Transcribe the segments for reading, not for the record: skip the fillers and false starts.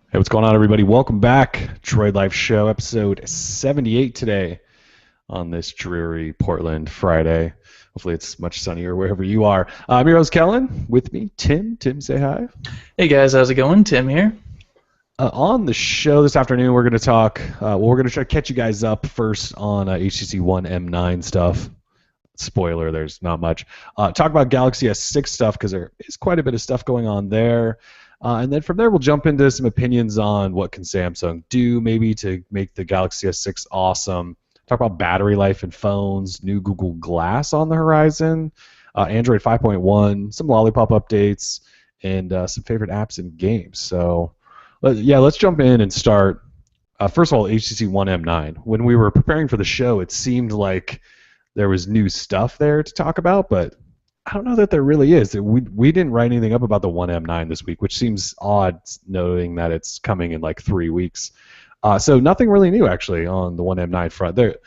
Hey, what's going on, everybody? Welcome back. Droid Life Show, episode 78 today on this dreary Portland Friday. Hopefully, it's much sunnier wherever you are. I'm your host, Kellen. With me, Tim. Tim, say hi. Hey guys, how's it going? Tim here. On the show this afternoon, we're going to talk. We're going to try to catch you guys up first on HTC One M9 stuff. Spoiler, there's not much. Talk about Galaxy S6 stuff because there is quite a bit of stuff going on there. And then from there, we'll jump into some opinions on what can Samsung do maybe to make the Galaxy S6 awesome. Talk about battery life in phones, new Google Glass on the horizon, Android 5.1, some Lollipop updates, and some favorite apps and games. So, yeah, let's jump in and start. First of all, HTC One M9. When we were preparing for the show, it seemed like there was new stuff there to talk about, but I don't know that there really is. We didn't write anything up about the One M9 this week, which seems odd knowing that it's coming in like 3 weeks. So nothing really new actually on the One M9 front. There,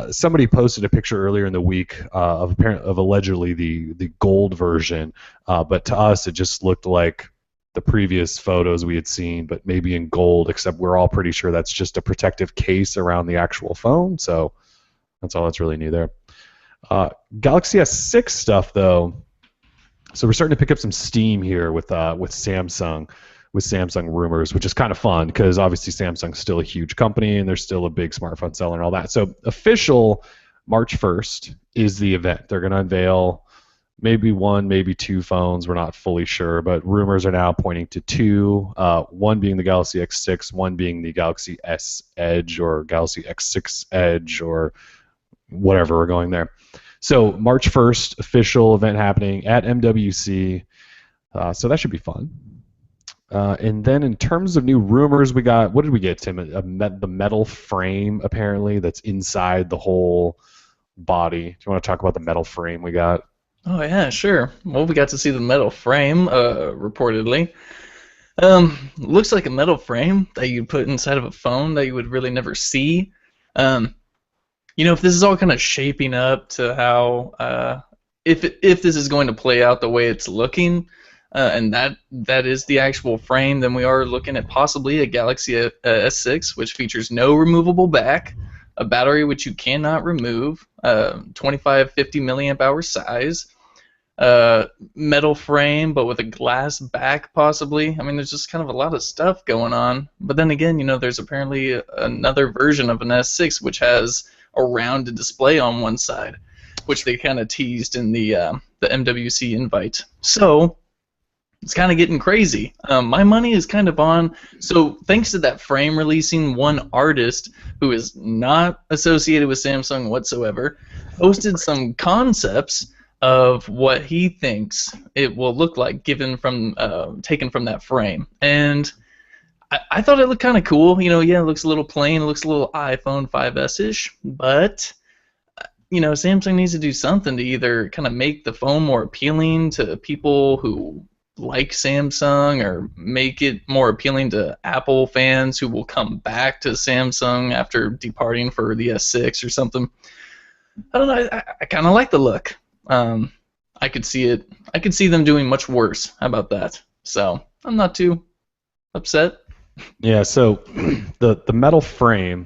somebody posted a picture earlier in the week of allegedly the gold version, but to us it just looked like the previous photos we had seen, but maybe in gold. Except we're all pretty sure that's just a protective case around the actual phone. So that's all that's really new there. Galaxy S6 stuff, though. So we're starting to pick up some steam here with Samsung, with Samsung rumors, which is kind of fun because obviously Samsung's still a huge company and they're still a big smartphone seller and all that. So official March 1st is the event. They're going to unveil maybe one, maybe two phones. We're not fully sure, but rumors are now pointing to two. One being the Galaxy X6, one being the Galaxy S Edge or Galaxy X6 Edge or whatever. We're going there. So March 1st, official event happening at MWC. So that should be fun. And then in terms of new rumors, we got, what did we get, Tim? The metal frame, apparently, that's inside the whole body. Do you want to talk about the metal frame we got? Oh yeah, sure. Well, we got to see the metal frame, reportedly. Looks like a metal frame that you put inside of a phone that you would really never see. If this is all kind of shaping up to how, if this is going to play out the way it's looking, and that is the actual frame, then we are looking at possibly a Galaxy S6, which features no removable back, a battery which you cannot remove, 2550 milliamp hour size, metal frame but with a glass back possibly. I mean, there's just kind of a lot of stuff going on. But then again, there's apparently another version of an S6 which has a rounded display on one side, which they kind of teased in the MWC invite. So it's kind of getting crazy. My money is kind of on. So thanks to that frame releasing, one artist who is not associated with Samsung whatsoever posted some concepts of what he thinks it will look like taken from that frame. And I thought it looked kind of cool. Yeah, it looks a little plain. It looks a little iPhone 5S-ish. But, Samsung needs to do something to either kind of make the phone more appealing to people who like Samsung or make it more appealing to Apple fans who will come back to Samsung after departing for the S6 or something. I don't know. I kind of like the look. I could see it. I could see them doing much worse. How about that? So I'm not too upset. Yeah, so the metal frame,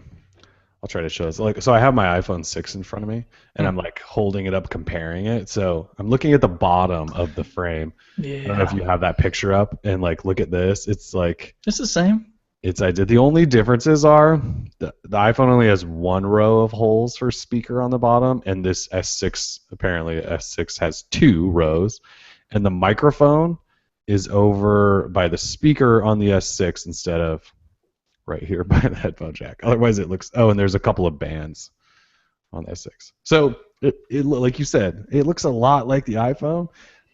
I'll try to show this. So I have my iPhone 6 in front of me, and I'm like holding it up, comparing it. So I'm looking at the bottom of the frame. Yeah. I don't know if you have that picture up, and like look at this. It's like it's the same. I did. The only differences are the iPhone only has one row of holes for speaker on the bottom, and this S6 apparently S6 has two rows, and the microphone is over by the speaker on the S6 instead of right here by the headphone jack. Otherwise, it looks. Oh, and there's a couple of bands on the S6. So it like you said, it looks a lot like the iPhone,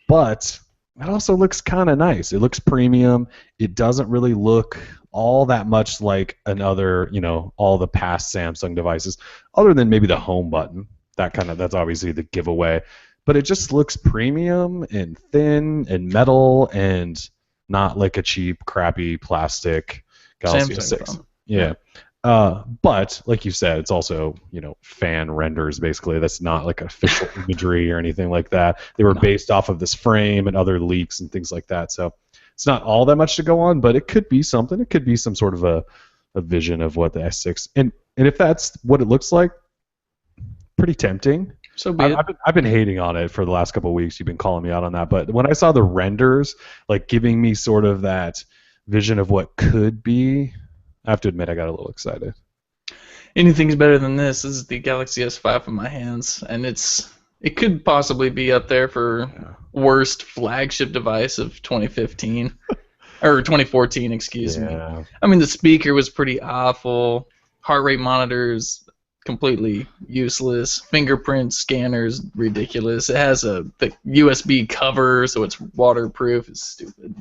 but it also looks kind of nice. It looks premium. It doesn't really look all that much like another, all the past Samsung devices, other than maybe the home button. That's obviously the giveaway. But it just looks premium and thin and metal and not like a cheap, crappy plastic Galaxy Samsung S6. phone. Yeah. But like you said, it's also fan renders basically. That's not like official imagery or anything like that. They were based off of this frame and other leaks and things like that. So it's not all that much to go on, but it could be something. It could be some sort of a vision of what the S6 and if that's what it looks like, pretty tempting. So be it. I've been hating on it for the last couple of weeks. You've been calling me out on that, but when I saw the renders, like giving me sort of that vision of what could be, I have to admit I got a little excited. Anything's better than this. This is the Galaxy S5 in my hands, and it could possibly be up there for worst flagship device of 2015 or 2014, excuse me. I mean, the speaker was pretty awful. Heart rate monitors completely useless. Fingerprint scanners ridiculous. It has the USB cover, so it's waterproof. It's stupid.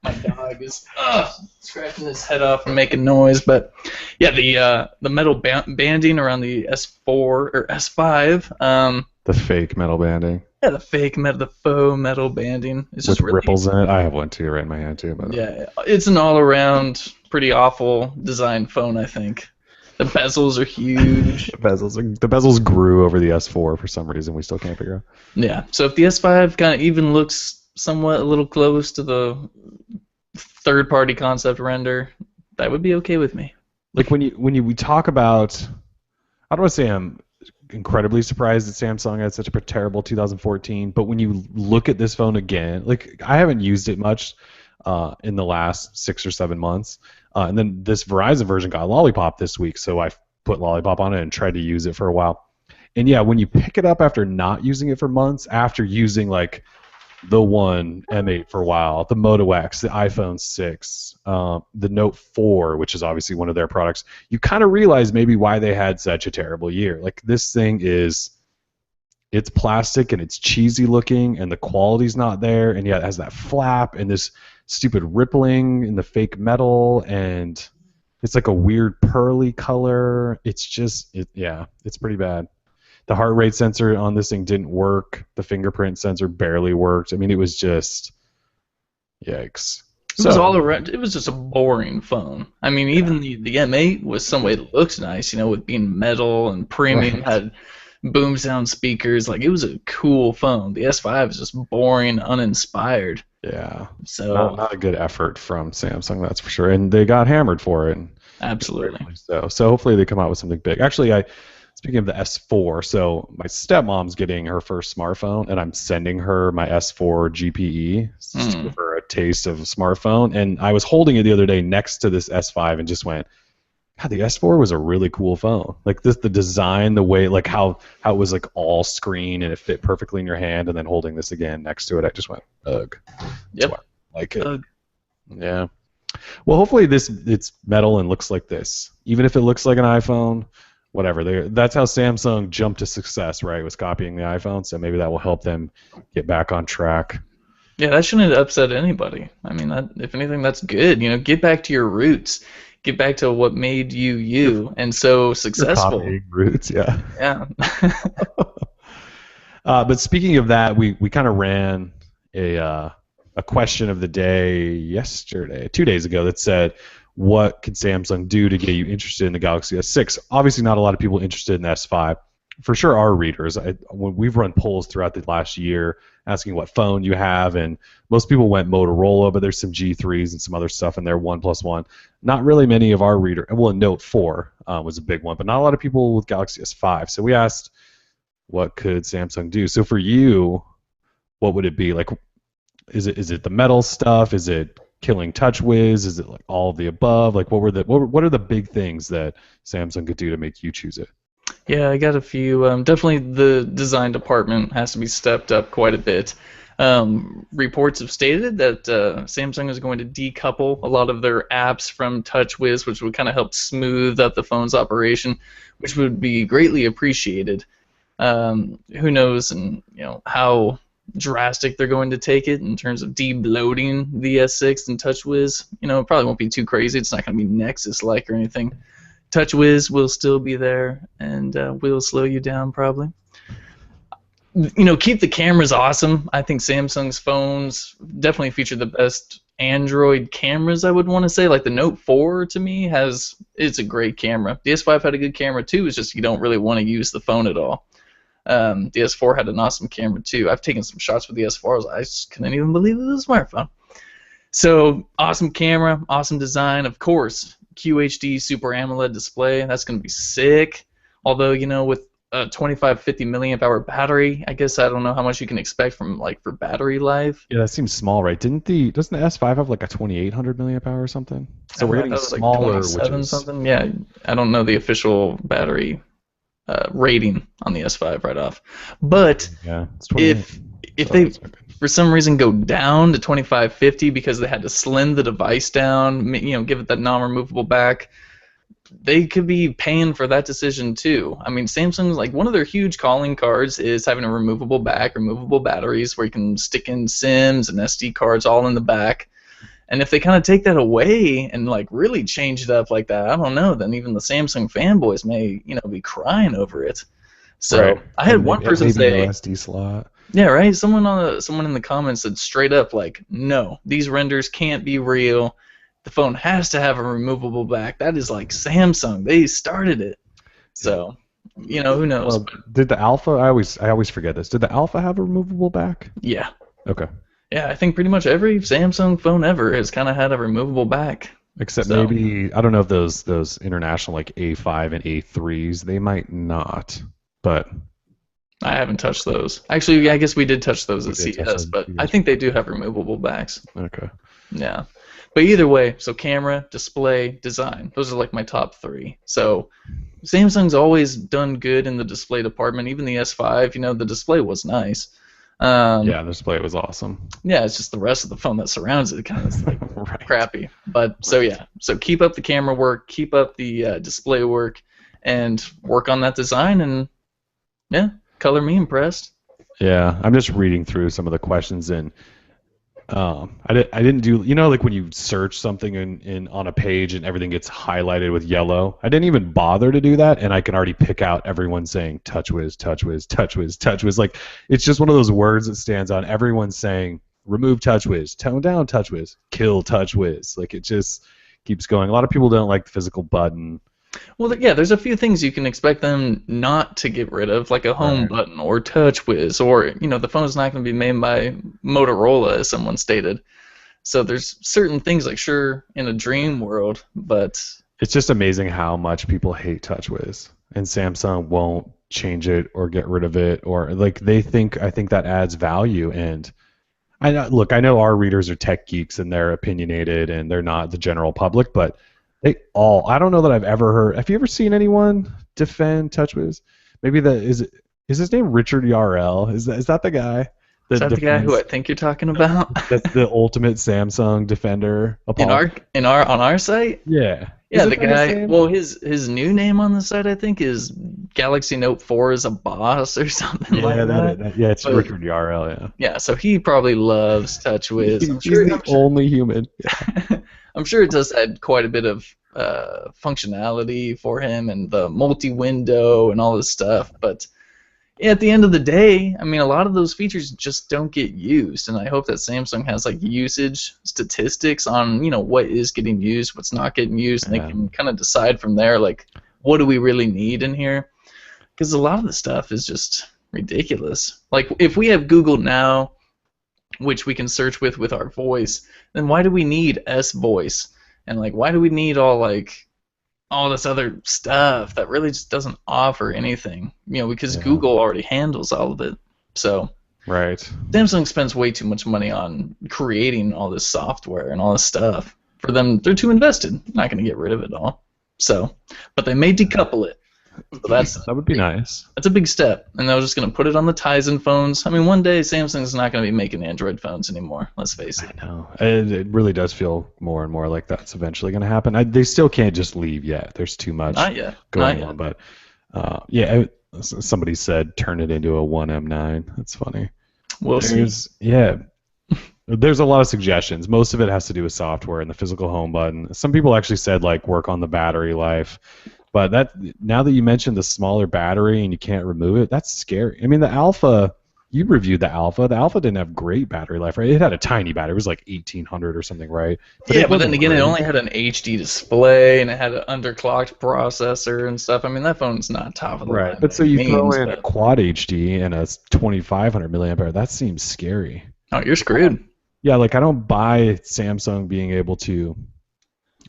My dog is scratching his head off and making noise. But yeah, the metal banding around the S4 or S5. The fake metal banding. Yeah, the faux metal banding. It's just with ripples in it. I have one too, right in my hand too. But yeah, it's an all-around pretty awful design phone, I think. The bezels are huge. the bezels grew over the S4 for some reason. We still can't figure out. Yeah. So if the S5 kind of even looks somewhat a little close to the third-party concept render, that would be okay with me. Like we talk about, I don't want to say I'm incredibly surprised that Samsung had such a terrible 2014, but when you look at this phone again, like I haven't used it much in the last 6 or 7 months. And then this Verizon version got Lollipop this week, so I put Lollipop on it and tried to use it for a while. And yeah, when you pick it up after not using it for months, after using like the One M8 for a while, the Moto X, the iPhone 6, the Note 4, which is obviously one of their products, you kind of realize maybe why they had such a terrible year. Like this thing it's plastic and it's cheesy looking and the quality's not there, and yet it has that flap and this stupid rippling in the fake metal, and it's like a weird pearly color. It's just it's pretty bad. The heart rate sensor on this thing didn't work. The fingerprint sensor barely worked. I mean, it was just yikes. It was all around. It was just a boring phone. I mean, even the M8 was some way it looks nice, with being metal and premium, had boom sound speakers. Like, it was a cool phone. The S5 is just boring, uninspired. Yeah. So not a good effort from Samsung, that's for sure. And they got hammered for it. Absolutely. So hopefully they come out with something big. Actually, speaking of the S4, so my stepmom's getting her first smartphone, and I'm sending her my S4 GPE just to give her a taste of a smartphone. And I was holding it the other day next to this S5 and just went, God, the S4 was a really cool phone. Like the design, the way, like how it was like all screen and it fit perfectly in your hand, and then holding this again next to it, I just went, ugh. Yep. Like it. Yeah. Well, hopefully it's metal and looks like this. Even if it looks like an iPhone, whatever. That's how Samsung jumped to success, right? Was copying the iPhone, so maybe that will help them get back on track. Yeah, that shouldn't upset anybody. I mean, if anything, that's good. Get back to your roots. Get back to what made you and so successful. Copying roots, yeah. Yeah. But speaking of that, we kind of ran a question of the day yesterday, 2 days ago, that said, what could Samsung do to get you interested in the Galaxy S6? Obviously, not a lot of people interested in the S5. For sure, our readers. When we've run polls throughout the last year asking what phone you have, and most people went Motorola, but there's some G3s and some other stuff in there, OnePlus One. Not really many of our readers. Well, Note 4 was a big one, but not a lot of people with Galaxy S5. So we asked, what could Samsung do? So for you, what would it be? Like, is it the metal stuff? Is it killing TouchWiz? Is it like all of the above? Like, what are the big things that Samsung could do to make you choose it? Yeah, I got a few. Definitely the design department has to be stepped up quite a bit. Reports have stated that Samsung is going to decouple a lot of their apps from TouchWiz, which would kind of help smooth up the phone's operation, which would be greatly appreciated. Who knows, and how drastic they're going to take it in terms of de-bloating the S6 and TouchWiz. It probably won't be too crazy. It's not going to be Nexus-like or anything. TouchWiz will still be there and will slow you down probably. Keep the cameras awesome. I think Samsung's phones definitely feature the best Android cameras, I would want to say. Like the Note 4 to me it's a great camera. The S5 had a good camera too. It's just you don't really want to use the phone at all. The S4 had an awesome camera too. I've taken some shots with the S4. I just couldn't even believe it was a smartphone. So awesome camera, awesome design, of course. QHD Super AMOLED display, that's going to be sick. Although, with a 2550 milliamp hour battery, I guess I don't know how much you can expect from for battery life. Yeah, that seems small, right? Doesn't the S5 have like a 2800 milliamp hour or something? So I we're thought getting that was like smaller, which 27 is something. Yeah, I don't know the official battery rating on the S5 right off. But yeah, it's 28. if So they that's okay. for some reason go down to 2550 because they had to slim the device down, give it that non-removable back, they could be paying for that decision too. I mean, Samsung's one of their huge calling cards is having a removable back, removable batteries where you can stick in SIMs and SD cards all in the back. And if they kind of take that away and really change it up like that, I don't know, then even the Samsung fanboys may, be crying over it. So Right. I had one person maybe no say, SD slot. yeah, right. Someone in the comments said straight up no, these renders can't be real. The phone has to have a removable back. That is Samsung. They started it. So, who knows? Well, did the Alpha? I always forget this. Did the Alpha have a removable back? Yeah. Okay. Yeah, I think pretty much every Samsung phone ever has kind of had a removable back. Except So, maybe I don't know if those international like A5 and A3s they might not, but I haven't touched those. Actually, yeah, I guess we did touch those we at did touch CES, those. but I think they do have removable backs. Okay. Yeah. But either way, so camera, display, design. Those are my top three. So Samsung's always done good in the display department. Even the S5, the display was nice. Yeah, the display was awesome. Yeah, it's just the rest of the phone that surrounds it kind of Right. crappy. But so yeah, so keep up the camera work, keep up the display work, and work on that design, and yeah, color me impressed. Yeah, I'm just reading through some of the questions and I didn't do like when you search something in on a page and everything gets highlighted with yellow. I didn't even bother to do that, and I can already pick out everyone saying TouchWiz, TouchWiz, TouchWiz, TouchWiz. Like it's just one of those words that stands out. Everyone's saying remove TouchWiz, tone down TouchWiz, kill TouchWiz. Like it just keeps going. A lot of people don't like the physical button. Well, yeah, there's a few things you can expect them not to get rid of, like a home Right. button or TouchWiz, or the phone's not going to be made by Motorola, as someone stated. So there's certain things sure in a dream world, but It's just amazing how much people hate TouchWiz, and Samsung won't change it or get rid of it, or like I think that adds value. And I know our readers are tech geeks and they're opinionated and they're not the general public, but I don't know that I've ever heard. Have you ever seen anyone defend TouchWiz? Maybe is his name Richard Yarrell? Is that the guy? is that the guy who I think you're talking about? That's the ultimate Samsung defender. On our site? Yeah. Yeah, Is the it his guy. name? Well, his new name on the site I think is Galaxy Note 4 is a boss or something like that. Yeah, it's But- Richard Yarrell. Yeah. Yeah, so he probably loves TouchWiz. He's the only human. I'm sure it does add quite a bit of functionality for him and the multi-window and all this stuff. But yeah, at the end of the day, I mean, a lot of those features just don't get used. And I hope that Samsung has usage statistics on what is getting used, what's not getting used, and they can kind of decide from there what do we really need in here. Because a lot of the stuff is just ridiculous. Like if we have Google Now, which we can search with our voice, then why do we need S voice? And why do we need all this other stuff that really just doesn't offer anything? Because Google already handles all of it. So Right. Samsung spends way too much money on creating all this software and all this stuff. For them, they're too invested. Not going to get rid of it all. So, but they may decouple it. So That would be nice. that's a big step, and they're just going to put it on the Tizen phones. I mean, one day Samsung's not going to be making Android phones anymore. Let's face it. I know. It really does feel more and more like that's eventually going to happen. They still can't just leave yet. There's too much Not yet. going Not on. yet. But somebody said turn it into a One M9. That's funny. We'll see. There's a lot of suggestions. Most of it has to do with software and the physical home button. Some people actually said work on the battery life. But now that you mentioned the smaller battery and you can't remove it, that's scary. I mean, the Alpha, you reviewed the Alpha. The Alpha didn't have great battery life, right? It had a tiny battery. It was 1800 or something, right? But then again, it only had an HD display and it had an underclocked processor and stuff. I mean, that phone's not top of the line. Right. But so you throw in a quad HD and a 2500 milliamp hour, that seems scary. Oh, you're screwed. Yeah, like I don't buy Samsung being able to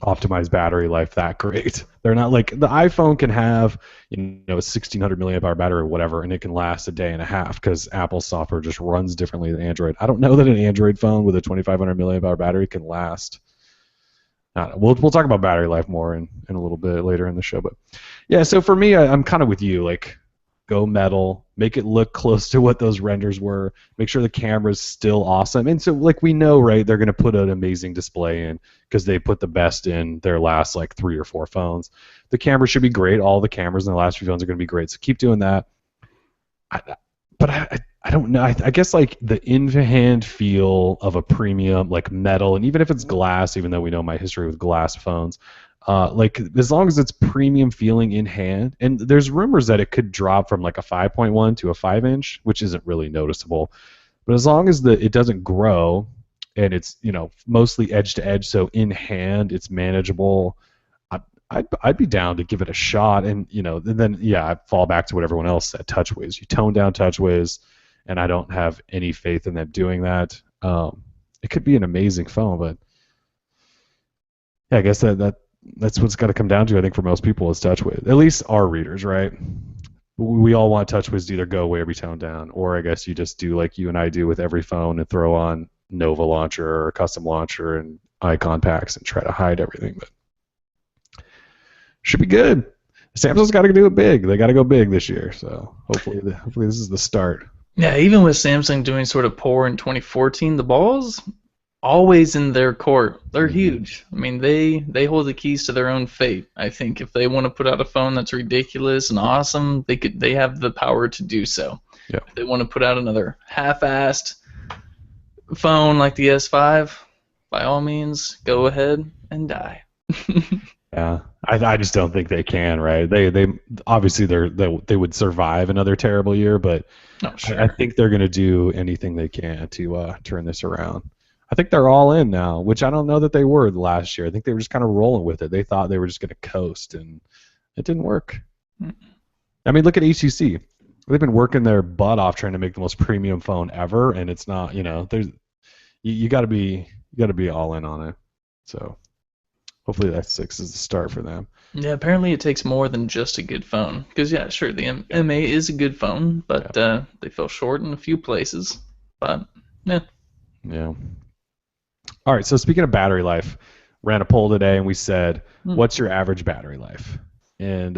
optimize battery life that great. They're not like the iPhone can have, a 1600 milliamp hour battery or whatever, and it can last a day and a half because Apple software just runs differently than Android. I don't know that an Android phone with a 2500 milliamp hour battery can last. I don't know. We'll talk about battery life more in a little bit later in the show, but yeah. So for me, I'm kind of with you. Like, go metal, make it look close to what those renders were, make sure the camera's still awesome. And so, like, we know, right, they're going to put an amazing display in because they put the best in their last, like, 3 or 4 phones. The camera should be great. All the cameras in the last few phones are going to be great. So keep doing that. But I don't know. I guess, like, the in-hand feel of a premium, like, metal, and even if it's glass, even though we know my history with glass phones, like as long as it's premium feeling in hand, and there's rumors that it could drop from like a 5.1 to a 5-inch, which isn't really noticeable. But as long as it doesn't grow, and it's mostly edge to edge, so in hand it's manageable. I'd be down to give it a shot, and then I fall back to what everyone else said: touchways. You tone down touchways, and I don't have any faith in them doing that. It could be an amazing phone, but yeah, I guess that's what's got to come down to, I think, for most people is touchwiz. At least our readers, right? We all want touchwiz to either go away or be toned down, or I guess you just do like you and I do with every phone and throw on Nova Launcher or Custom Launcher and icon packs and try to hide everything. But should be good. Samsung's got to do it big. They got to go big this year. So hopefully this is the start. Yeah, even with Samsung doing sort of poor in 2014, the ball's always in their court. They're huge. I mean, they hold the keys to their own fate. I think if they want to put out a phone that's ridiculous and awesome, they have the power to do so. Yep. If they want to put out another half-assed phone like the S5, by all means, go ahead and die. Yeah, I just don't think they can. Right? They obviously they would survive another terrible year, but sure. I think they're going to do anything they can to turn this around. I think they're all in now, which I don't know that they were last year. I think they were just kind of rolling with it. They thought they were just going to coast, and it didn't work. I mean, look at HTC. They've been working their butt off trying to make the most premium phone ever, and it's not. There's you got to be all in on it. So hopefully that 6 is the start for them. Yeah, apparently it takes more than just a good phone. Because yeah, sure, the M8 is a good phone, but they fell short in a few places. But yeah. Yeah. All right, so speaking of battery life, ran a poll today and we said, what's your average battery life? And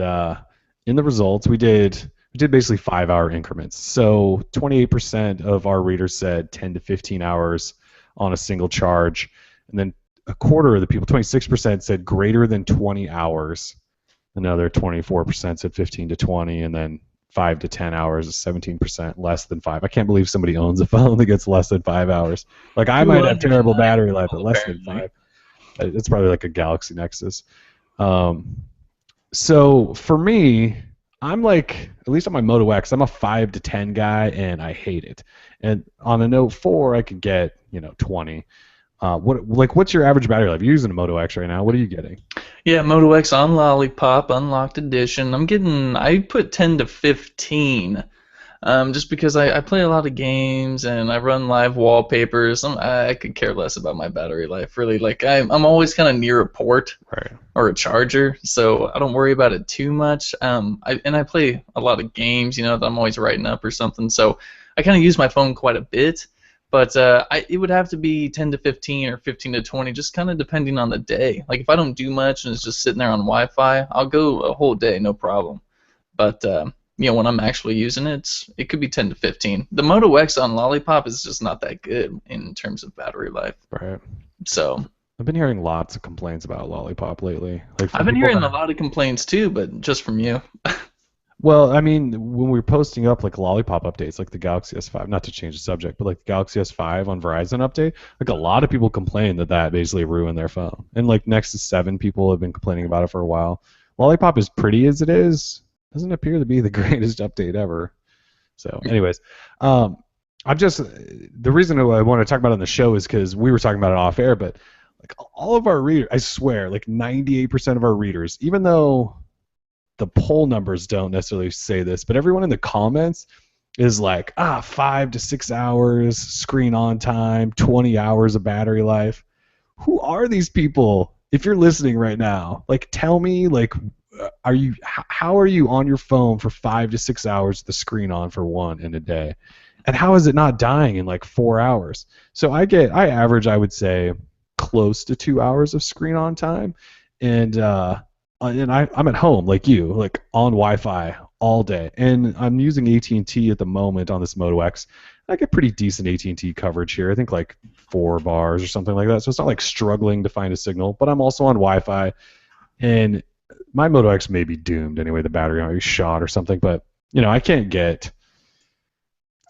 in the results, we did basically 5-hour increments. So 28% of our readers said 10 to 15 hours on a single charge. And then a quarter of the people, 26%, said greater than 20 hours. Another 24% said 15 to 20, and then 5 to 10 hours is 17% less than 5. I can't believe somebody owns a phone that gets less than 5 hours. Like, I might have terrible battery life, but less than 5. It's probably like a Galaxy Nexus. So for me, I'm like, at least on my Moto X, I'm a 5 to 10 guy, and I hate it. And on a Note 4, I could get 20. What's your average battery life? You're using a Moto X right now. What are you getting? Yeah, Moto X on Lollipop, unlocked edition. I put 10 to 15, just because I play a lot of games and I run live wallpapers. I could care less about my battery life, really. Like, I'm always kind of near a port or a charger, so I don't worry about it too much. I play a lot of games, that I'm always writing up or something, so I kind of use my phone quite a bit. But it would have to be 10 to 15 or 15 to 20, just kind of depending on the day. Like, if I don't do much and it's just sitting there on Wi-Fi, I'll go a whole day, no problem. But, when I'm actually using it, it could be 10 to 15. The Moto X on Lollipop is just not that good in terms of battery life. Right. So I've been hearing lots of complaints about Lollipop lately. I've been hearing a lot of complaints, too, but just from you. Well, I mean, when we're posting up like Lollipop updates, like the Galaxy S5, not to change the subject, but like the Galaxy S5 on Verizon update, like a lot of people complain that basically ruined their phone. And like Nexus 7 people have been complaining about it for a while. Lollipop, as pretty as it is, doesn't appear to be the greatest update ever. So, anyways, the reason I want to talk about it on the show is because we were talking about it off air, but like all of our readers, I swear, like 98% of our readers, even though the poll numbers don't necessarily say this, but everyone in the comments is like 5 to 6 hours screen on time, 20 hours of battery life. Who are these people? If you're listening right now, like tell me, like, how are you on your phone for 5 to 6 hours with the screen on for one in a day, and how is it not dying in like 4 hours? So I average, I would say, close to 2 hours of screen on time, and I'm at home like you, like on Wi-Fi all day, and I'm using AT&T at the moment on this Moto X. I get pretty decent AT&T coverage here. I think like 4 bars or something like that. So it's not like struggling to find a signal, but I'm also on Wi-Fi, and my Moto X may be doomed anyway. The battery might be shot or something, but I can't get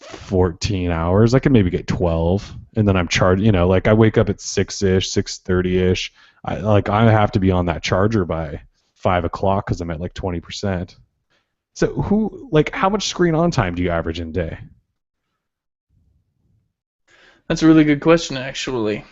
14 hours. I can maybe get 12, and then I'm charged. Like I wake up at 6-ish, 6:30-ish. I have to be on that charger by 5 o'clock because I'm at like 20%. So how much screen on time do you average in a day? That's a really good question, actually.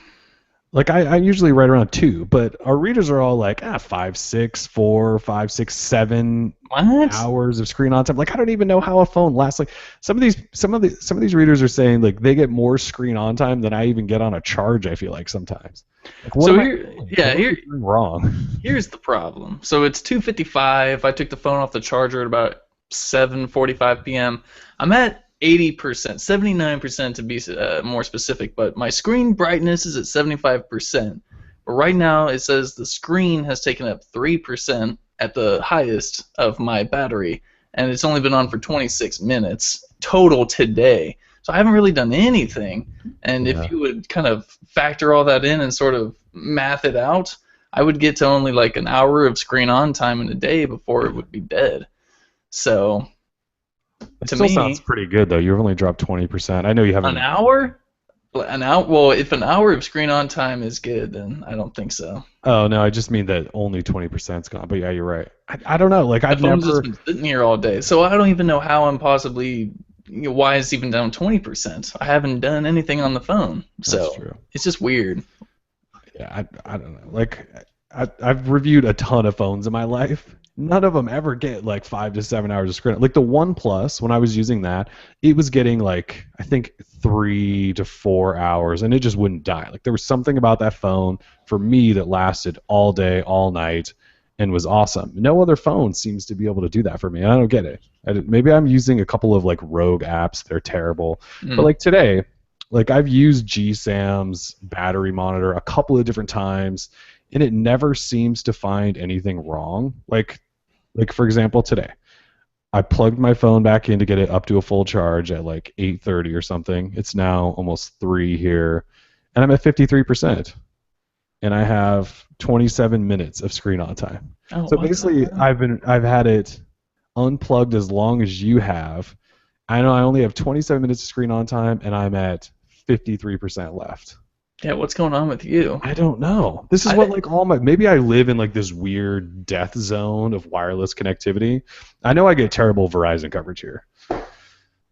Like I usually right around 2, but our readers are all like 5, 6, 4, 5, 6, 7 What? hours of screen on time. Like I don't even know how a phone lasts. Like some of these readers are saying like they get more screen on time than I even get on a charge. I feel like sometimes. Like what So am I here, doing? yeah, What am here, I doing wrong? here's the problem. So it's 2:55. I took the phone off the charger at about 7:45 p.m. I'm at 80%, 79% to be more specific, but my screen brightness is at 75%. But right now it says the screen has taken up 3% at the highest of my battery, and it's only been on for 26 minutes total today. So I haven't really done anything. And Yeah. if you would kind of factor all that in and sort of math it out, I would get to only like an hour of screen on time in a day before it would be dead. So It to still sounds me, pretty good though. You've only dropped 20%. I know you an haven't. hour? An hour? Well, if an hour of screen on time is good, then I don't think so. Oh no, I just mean that only 20%'s gone. But yeah, you're right. I don't know. Like The I've phone's just never. been sitting here all day, so I don't even know how I'm possibly. Why it's even down 20%? I haven't done anything on the phone, That's so true. it's just weird. Yeah, I don't know. Like I've reviewed a ton of phones in my life. None of them ever get like 5 to 7 hours of screen. Like the One Plus, when I was using that, it was getting like I think 3 to 4 hours, and it just wouldn't die. Like there was something about that phone for me that lasted all day, all night, and was awesome. No other phone seems to be able to do that for me. I don't get it. Maybe I'm using a couple of like rogue apps. They're terrible. But Mm. like today, like I've used GSAM's battery monitor a couple of different times, and it never seems to find anything wrong. Like for example, today I plugged my phone back in to get it up to a full charge at like 8:30 or something. It's now almost 3 here, and I'm at 53%, and I have 27 minutes of screen on time. Oh, So what the basically, hell? I've had it unplugged as long as you have. I know I only have 27 minutes of screen on time, and I'm at 53% left. Yeah, what's going on with you? I don't know. This is what I like all my maybe I live in like this weird death zone of wireless connectivity. I know I get terrible Verizon coverage here.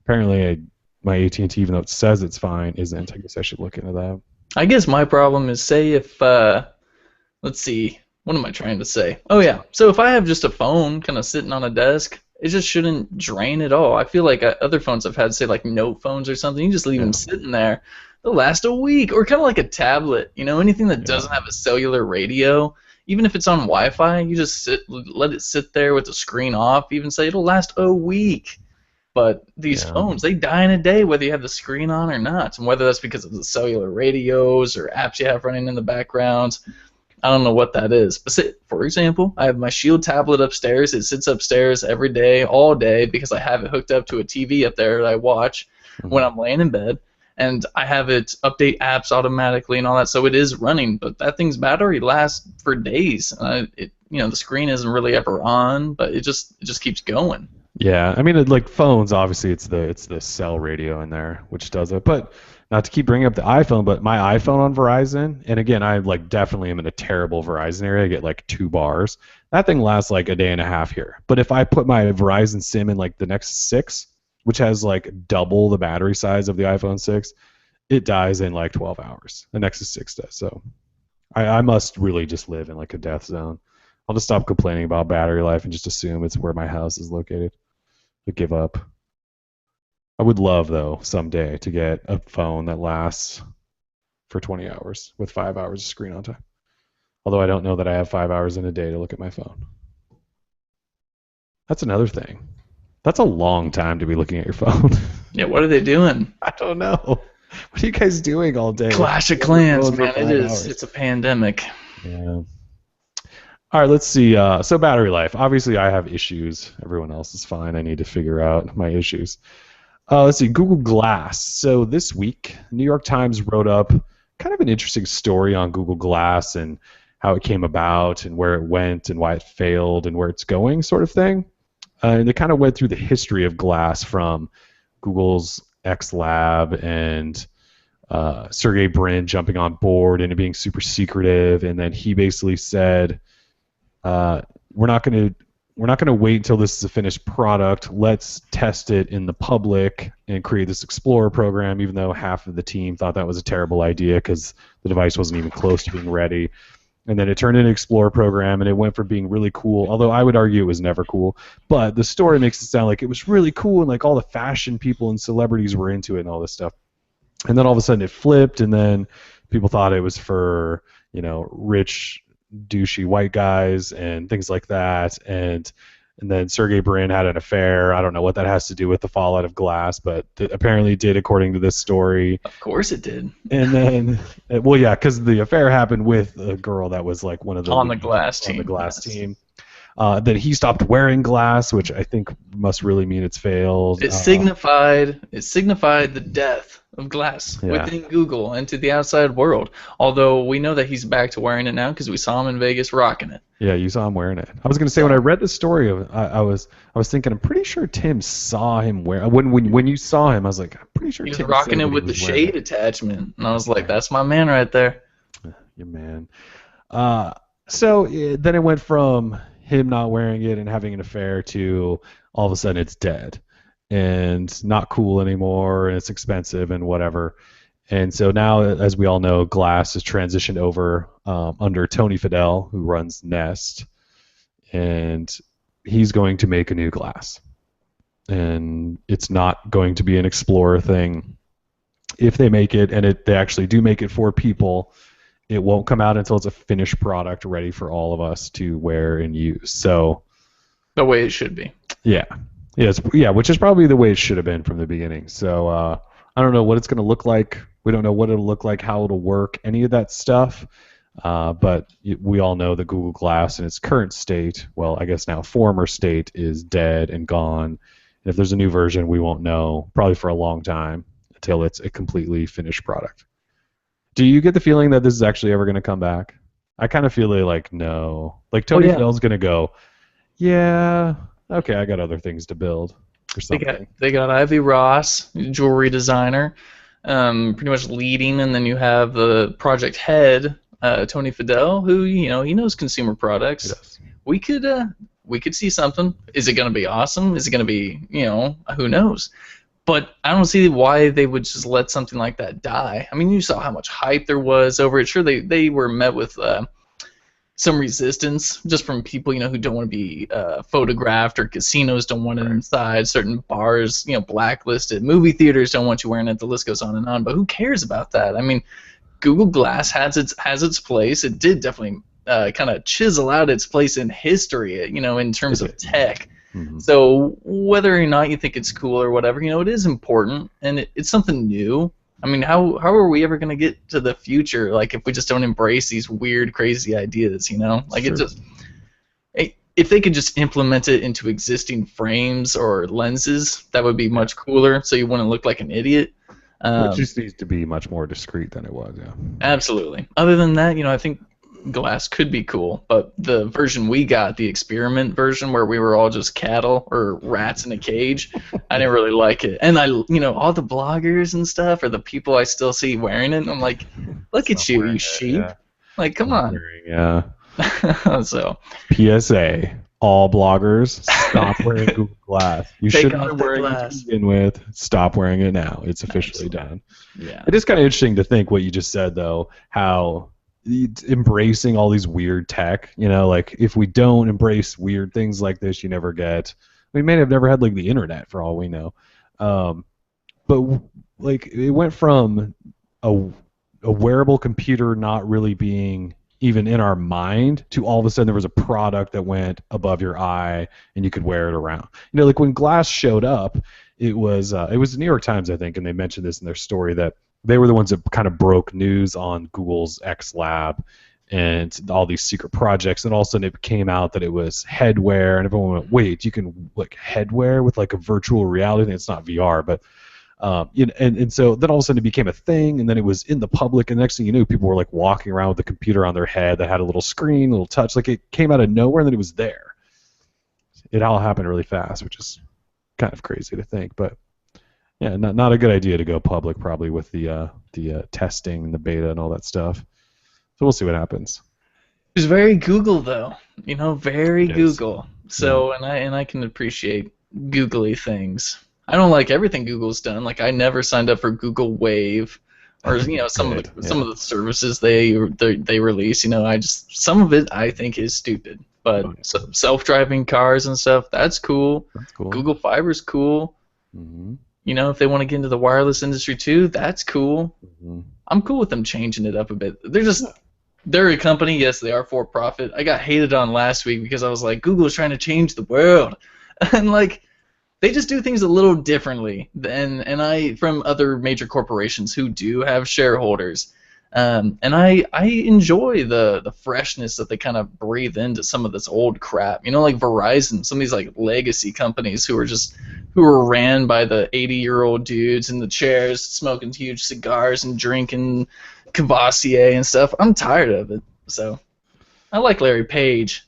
Apparently, my AT&T, even though it says it's fine, isn't. I guess I should look into that. I guess my problem is say if let's see, what am I trying to say? Oh yeah, so if I have just a phone kind of sitting on a desk, it just shouldn't drain at all. I feel like other phones I've had, say like note phones or something, you just leave Yeah, them sitting there, they'll last a week. Or kind of like a tablet, anything that yeah, doesn't have a cellular radio, even if it's on Wi-Fi, you just let it sit there with the screen off. Even say it'll last a week. But these yeah. phones, they die in a day whether you have the screen on or not. And whether that's because of the cellular radios or apps you have running in the background, I don't know what that is. But say, for example, I have my Shield tablet upstairs. It sits upstairs every day, all day, because I have it hooked up to a TV up there that I watch when Mhm. I'm laying in bed. And I have it update apps automatically and all that, so it is running. But that thing's battery lasts for days. The screen isn't really ever on, but it just keeps going. Yeah, I mean, like phones, obviously, it's the cell radio in there which does it. But not to keep bringing up the iPhone, but my iPhone on Verizon, and again, I like definitely am in a terrible Verizon area. I get like 2 bars. That thing lasts like a day and a half here. But if I put my Verizon SIM in like the next 6, which has like double the battery size of the iPhone 6, it dies in like 12 hours. The Nexus 6 does. So I must really just live in like a death zone. I'll just stop complaining about battery life and just assume it's where my house is located. To give up. I would love though someday to get a phone that lasts for 20 hours with 5 hours of screen on time. Although I don't know that I have 5 hours in a day to look at my phone. That's another thing. That's a long time to be looking at your phone. Yeah, what are they doing? I don't know. What are you guys doing all day? Clash of Clans, man. It is. It's a pandemic. Yeah. All right, let's see. So battery life. Obviously, I have issues. Everyone else is fine. I need to figure out my issues. Let's see. Google Glass. So this week, New York Times wrote up kind of an interesting story on Google Glass and how it came about and where it went and why it failed and where it's going, sort of thing. And they kind of went through the history of Glass from Google's X Lab and Sergey Brin jumping on board and it being super secretive, and then he basically said, "We're not going to wait until this is a finished product. Let's test it in the public and create this Explorer program." Even though half of the team thought that was a terrible idea because the device wasn't even close to being ready. And then it turned into an Explorer program, and it went from being really cool, although I would argue it was never cool. But the story makes it sound like it was really cool, and like all the fashion people and celebrities were into it and all this stuff. And then all of a sudden it flipped, and then people thought it was for, rich, douchey white guys and things like that. And then Sergey Brin had an affair. I don't know what that has to do with the fallout of Glass, but apparently did, according to this story. Of course it did. And then, well, yeah, because the affair happened with a girl that was like one of the on the Glass team. On the Glass team. Then he stopped wearing Glass, which I think must really mean it's failed. It signified the death of Glass within Google and to the outside world. Although we know that he's back to wearing it now because we saw him in Vegas rocking it. Yeah, you saw him wearing it. I was going to say, when I read the story of, I was thinking, I'm pretty sure Tim saw him wear. When you saw him, I was like, I'm pretty sure he was Tim rocking it with the shade attachment, and I was like, that's my man right there. Your man. So then it went from him not wearing it and having an affair to all of a sudden it's dead and not cool anymore, and it's expensive and whatever. And so now, as we all know, Glass has transitioned over under Tony Fadell, who runs Nest, and he's going to make a new Glass. And it's not going to be an Explorer thing. If they make it, and they actually do make it for people, it won't come out until it's a finished product ready for all of us to wear and use. So the way it should be. Yeah. Yeah, which is probably the way it should have been from the beginning. So I don't know what it's going to look like. We don't know what it'll look like, how it'll work, any of that stuff. But we all know that Google Glass in its current state, well, I guess now former state, is dead and gone. And if there's a new version, we won't know probably for a long time until it's a completely finished product. Do you get the feeling that this is actually ever going to come back? I kind of feel like no. Like Tony Fadell's going to go, yeah, okay, I got other things to build or something. They got Ivy Ross, jewelry designer, pretty much leading, and then you have the project head, Tony Fadell, who he knows consumer products. Yes. We could see something. Is it going to be awesome? Is it going to be who knows? But I don't see why they would just let something like that die. I mean, you saw how much hype there was over it. Sure, they were met with some resistance just from people who don't want to be photographed, or casinos don't want it inside, certain bars blacklisted, movie theaters don't want you wearing it, the list goes on and on. But who cares about that? I mean, Google Glass has its place. It did definitely kind of chisel out its place in history, in terms of tech. Mm-hmm. So whether or not you think it's cool or whatever, it is important, and it's something new. I mean, how are we ever going to get to the future, if we just don't embrace these weird, crazy ideas, It just, if they could just implement it into existing frames or lenses, that would be much cooler, so you wouldn't look like an idiot. It just needs to be much more discreet than it was, yeah. Absolutely. Other than that, I think Glass could be cool, but the version we got, the experiment version where we were all just cattle or rats in a cage, I didn't really like it. And all the bloggers and stuff, or the people I still see wearing it, I'm like, look at you, you sheep. Yeah. Come on. Yeah. So PSA, all bloggers, stop wearing Google Glass. You shouldn't be wearing it to begin with. Stop wearing it now. It's officially done. Yeah. It is kind of interesting to think what you just said, though, how embracing all these weird tech, if we don't embrace weird things like this, you never get, we may have never had the internet for all we know. but like it went from a wearable computer not really being even in our mind to all of a sudden there was a product that went above your eye and you could wear it around. You know, like when Glass showed up, it was the New York Times, I think, and they mentioned this in their story that they were the ones that kind of broke news on Google's X Lab and all these secret projects, and all of a sudden it came out that it was headwear, and everyone went, "Wait, you can like headwear with like a virtual reality thing? It's not VR, but." You know, and so then all of a sudden it became a thing, and then it was in the public, and the next thing you knew, people were like walking around with a computer on their head that had a little screen, a little touch, like it came out of nowhere, and then it was there. It all happened really fast, which is kind of crazy to think, but yeah, not a good idea to go public probably with the testing and the beta and all that stuff. So we'll see what happens. It was very Google though, you know, very It is. Google. So and I can appreciate googly things. I don't like everything Google's done. Like I never signed up for Google Wave, or you know some Good, of the services they release. You know, some of it I think is stupid. But self-driving cars and stuff, that's cool. That's cool. Google Fiber's cool. Mm-hmm. You know, if they want to get into the wireless industry too, that's cool. Mm-hmm. I'm cool with them changing it up a bit. They're a company, yes, they are for profit. I got hated on last week because I was like, Google is trying to change the world. And like they just do things a little differently and I from other major corporations who do have shareholders. And I enjoy the freshness that they kind of breathe into some of this old crap. You know, like Verizon, some of these like legacy companies who are ran by the 80-year-old dudes in the chairs smoking huge cigars and drinking Cavassier and stuff. I'm tired of it. So I like Larry Page.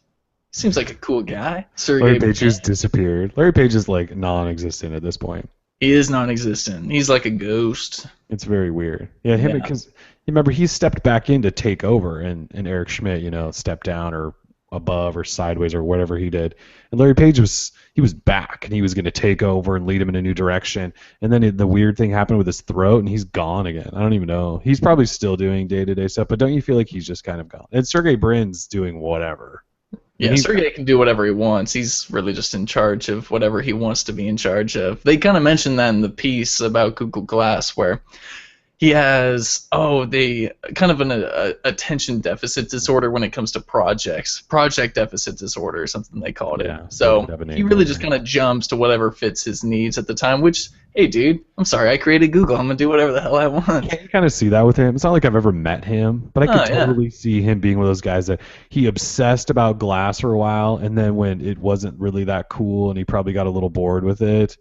Seems like a cool guy. Larry Page just disappeared. Larry Page is like non-existent at this point. He is non-existent. He's like a ghost. It's very weird. Yeah, him because remember he stepped back in to take over, and Eric Schmidt, you know, stepped down or above or sideways or whatever he did. And Larry Page was back, and he was going to take over and lead him in a new direction. And then the weird thing happened with his throat, and he's gone again. I don't even know. He's probably still doing day-to-day stuff, but don't you feel like he's just kind of gone? And Sergey Brin's doing whatever. Yeah, Sergey can do whatever he wants. He's really just in charge of whatever he wants to be in charge of. They kind of mentioned that in the piece about Google Glass, where he has the kind of an attention deficit disorder when it comes to projects. Project deficit disorder or something they called it. So he really just kind of jumps to whatever fits his needs at the time, which, hey, dude, I'm sorry, I created Google. I'm going to do whatever the hell I want. Yeah, you kind of see that with him. It's not like I've ever met him, but I could totally see him being one of those guys that he obsessed about Glass for a while, and then when it wasn't really that cool and he probably got a little bored with it,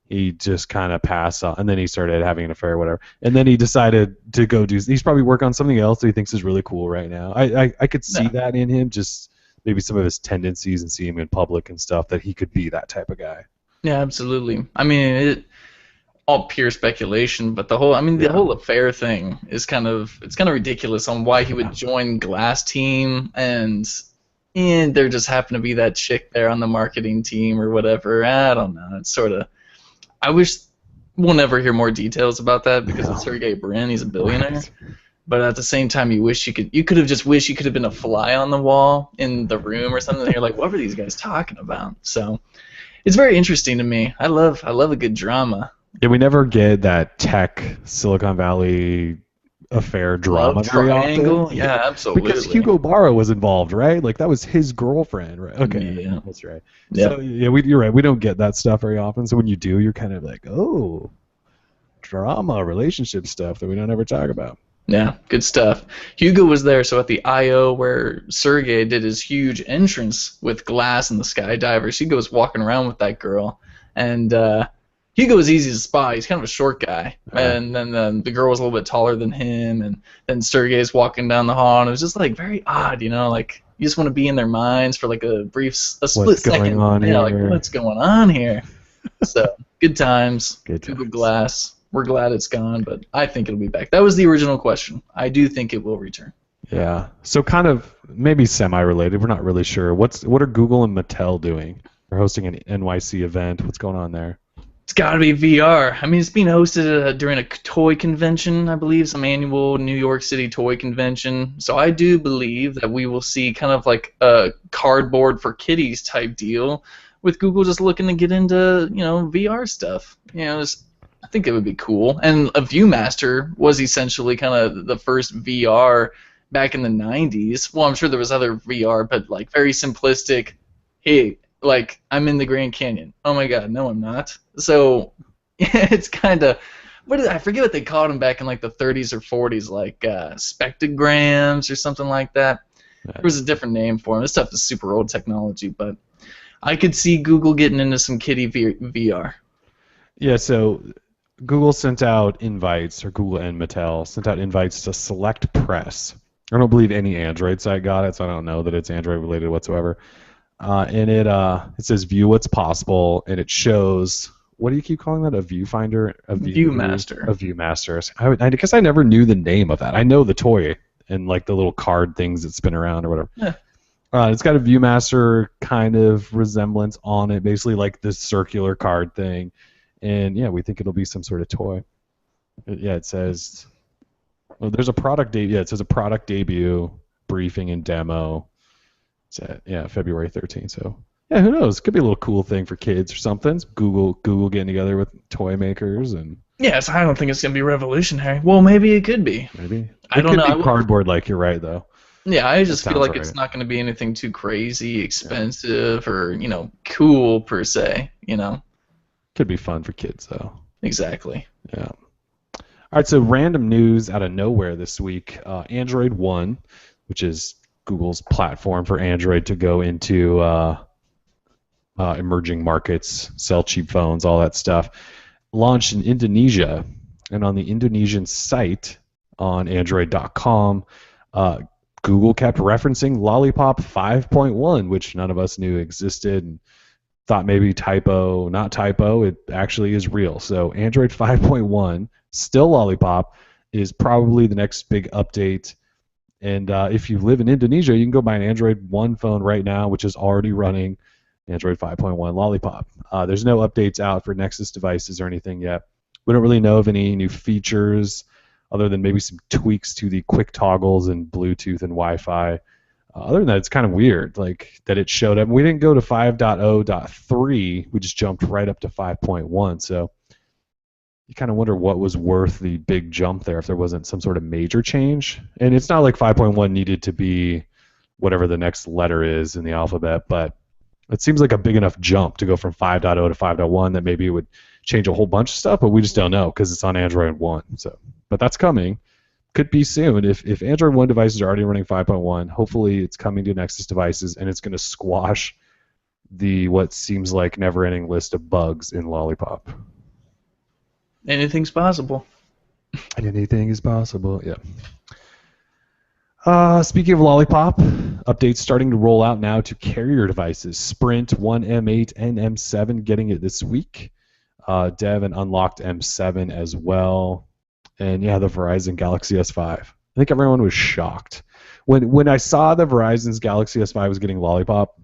he just kind of passed on, and then he started having an affair or whatever. And then he decided to go he's probably working on something else that he thinks is really cool right now. I could see that in him, just maybe some of his tendencies and see him in public and stuff, that he could be that type of guy. Yeah, absolutely. I mean, all pure speculation, but the whole affair thing is kind of ridiculous on why he would join Glass team, and there just happened to be that chick there on the marketing team or whatever. I don't know. It's sort of, I wish we'll never hear more details about that because it's Sergey Brin. He's a billionaire. Right. But at the same time, you could have just wished you could have been a fly on the wall in the room or something. And you're like, what were these guys talking about? So it's very interesting to me. I love a good drama. Yeah, we never get that tech Silicon Valley affair drama Love triangle. Yeah, absolutely. Because Hugo Barra was involved, right? Like that was his girlfriend, right? Okay, yeah, that's right. Yeah. So you're right. We don't get that stuff very often. So when you do, you're kind of like, oh, drama, relationship stuff that we don't ever talk about. Yeah, good stuff. Hugo was there, so at the I.O. where Sergey did his huge entrance with Glass and the skydivers, Hugo was walking around with that girl, and Hugo was easy to spot. He's kind of a short guy, and then the girl was a little bit taller than him, and then Sergey's walking down the hall, and it was just like very odd, you know, like you just want to be in their minds for like a split second. Like what's going on here? So good times. Google Glass. We're glad it's gone, but I think it'll be back. That was the original question. I do think it will return. Yeah. So kind of maybe semi-related. We're not really sure. What are Google and Mattel doing? They're hosting an NYC event. What's going on there? It's got to be VR. I mean, it's being hosted during a toy convention, I believe, some annual New York City toy convention. So I do believe that we will see kind of like a cardboard for kiddies type deal with Google just looking to get into, VR stuff. I think it would be cool. And a ViewMaster was essentially kind of the first VR back in the 90s. Well, I'm sure there was other VR, but like very simplistic. Hey, like I'm in the Grand Canyon. Oh my God, no, I'm not. So it's kind of I forget what they called them back in like the 30s or 40s, like spectrograms or something like that. There was a different name for them. This stuff is super old technology, but I could see Google getting into some kitty VR. Yeah, so Google sent out invites, or Google and Mattel sent out invites to select press. I don't believe any Android site got it, so I don't know that it's Android related whatsoever. And it says view what's possible, and it shows, what do you keep calling that? A viewfinder? ViewMaster. A ViewMaster. I guess I never knew the name of that. I know the toy and like the little card things that spin around or whatever. Yeah. It's got a ViewMaster kind of resemblance on it, basically like this circular card thing. And yeah, we think it'll be some sort of toy. Yeah, it says, well, there's a product debut. Yeah, it says a product debut, briefing, and demo. It's at, February 13th. So yeah, who knows? Could be a little cool thing for kids or something. It's Google getting together with toy makers and. Yes, I don't think it's gonna be revolutionary. Well, maybe it could be. Maybe. I don't know. It could be cardboard, like you're right though. Yeah, I just feel like it's not going to be anything too crazy, expensive, or cool per se. Could be fun for kids though. Exactly. Yeah. All right, so random news out of nowhere this week. Android One, which is Google's platform for Android to go into emerging markets, sell cheap phones, all that stuff, launched in Indonesia. And on the Indonesian site on Android.com, Google kept referencing Lollipop 5.1, which none of us knew existed, and thought maybe typo, not typo. It actually is real. So Android 5.1, still Lollipop, is probably the next big update. And if you live in Indonesia, you can go buy an Android One phone right now, which is already running Android 5.1 Lollipop. There's no updates out for Nexus devices or anything yet. We don't really know of any new features other than maybe some tweaks to the quick toggles and Bluetooth and Wi-Fi. Other than that, it's kind of weird, like that it showed up. We didn't go to 5.0.3. We just jumped right up to 5.1. So you kind of wonder what was worth the big jump there if there wasn't some sort of major change. And it's not like 5.1 needed to be whatever the next letter is in the alphabet, but it seems like a big enough jump to go from 5.0 to 5.1 that maybe it would change a whole bunch of stuff, but we just don't know because it's on Android One. So, but that's coming. Could be soon. If Android One devices are already running 5.1, hopefully it's coming to Nexus devices and it's going to squash the what seems like never-ending list of bugs in Lollipop. Anything's possible. Anything is possible. Yeah. Speaking of Lollipop, updates starting to roll out now to carrier devices. Sprint, One M8, and M7 getting it this week. Dev and unlocked M7 as well. And yeah, the Verizon Galaxy S5. I think everyone was shocked. When I saw the Verizon's Galaxy S5 was getting Lollipop,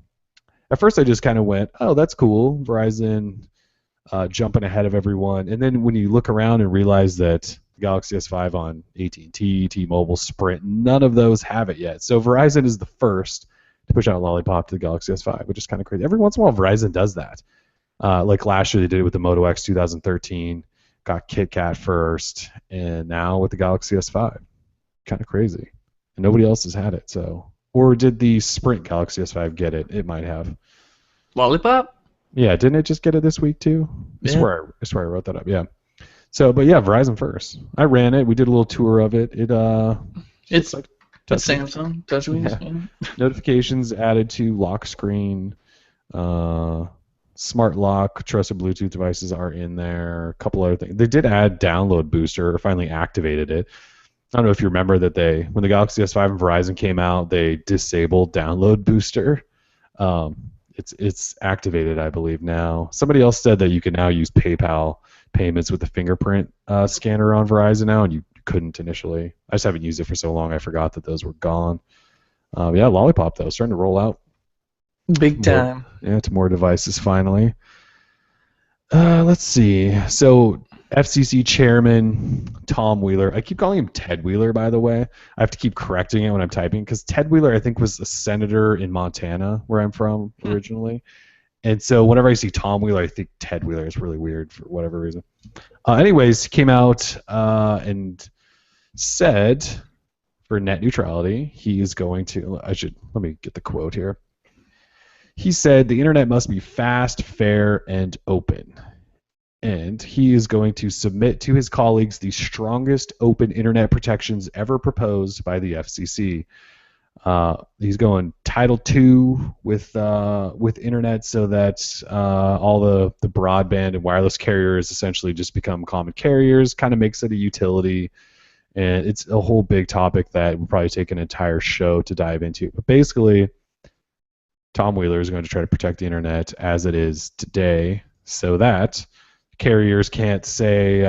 at first I just kind of went, oh, that's cool. Verizon jumping ahead of everyone. And then when you look around and realize that Galaxy S5 on AT&T, T-Mobile, Sprint, none of those have it yet. So Verizon is the first to push out Lollipop to the Galaxy S5, which is kind of crazy. Every once in a while, Verizon does that. Like last year, they did it with the Moto X 2013, got KitKat first, and now with the Galaxy S5. Kind of crazy. And nobody else has had it. So, or did the Sprint Galaxy S5 get it? It might have. Lollipop? Yeah, didn't it just get it this week too? Yeah. I swear I wrote that up. Yeah. So, but yeah, Verizon first. I ran it. We did a little tour of it. It's like Samsung touchscreens. Yeah. Notifications added to lock screen. Smart lock, trusted Bluetooth devices are in there. A couple other things. They did add download booster, or finally activated it. I don't know if you remember that when the Galaxy S5 and Verizon came out, they disabled download booster. It's activated, I believe, now. Somebody else said that you can now use PayPal payments with the fingerprint scanner on Verizon now, and you couldn't initially. I just haven't used it for so long, I forgot that those were gone. Yeah, Lollipop, though, starting to roll out. Big time. To more devices, finally. Let's see. So, FCC Chairman Tom Wheeler. I keep calling him Ted Wheeler, by the way. I have to keep correcting it when I'm typing, because Ted Wheeler, I think, was a senator in Montana, where I'm from originally. And so whenever I see Tom Wheeler, I think Ted Wheeler is really weird for whatever reason. Anyways, he came out and said for net neutrality, he is going to. Let me get the quote here. He said the internet must be fast, fair, and open. And he is going to submit to his colleagues the strongest open internet protections ever proposed by the FCC. He's going Title II with internet, so that all the broadband and wireless carriers essentially just become common carriers. Kind of makes it a utility, and it's a whole big topic that would probably take an entire show to dive into. But basically, Tom Wheeler is going to try to protect the internet as it is today, so that carriers can't say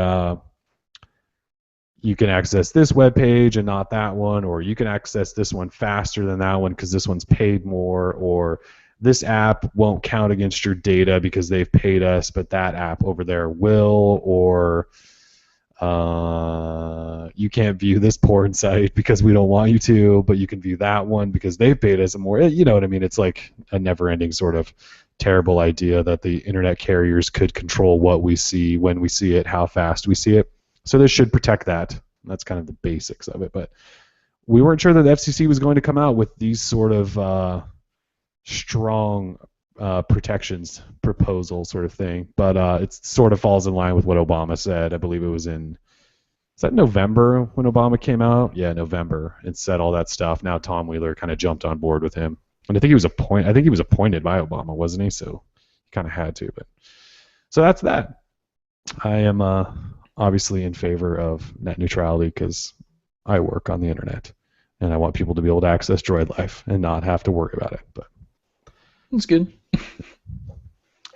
you can access this web page and not that one, or you can access this one faster than that one because this one's paid more, or this app won't count against your data because they've paid us, but that app over there will, or you can't view this porn site because we don't want you to, but you can view that one because they've paid us more. You know what I mean? It's like a never-ending sort of terrible idea that the internet carriers could control what we see, when we see it, how fast we see it. So this should protect that. That's kind of the basics of it. But we weren't sure that the FCC was going to come out with these sort of strong protections proposal sort of thing. But it sort of falls in line with what Obama said. I believe it was is that November when Obama came out? Yeah, November, and said all that stuff. Now Tom Wheeler kind of jumped on board with him. And I think he was appointed by Obama, wasn't he? So he kind of had to. But so that's that. I am obviously in favor of net neutrality because I work on the internet and I want people to be able to access Droid Life and not have to worry about it. But that's good.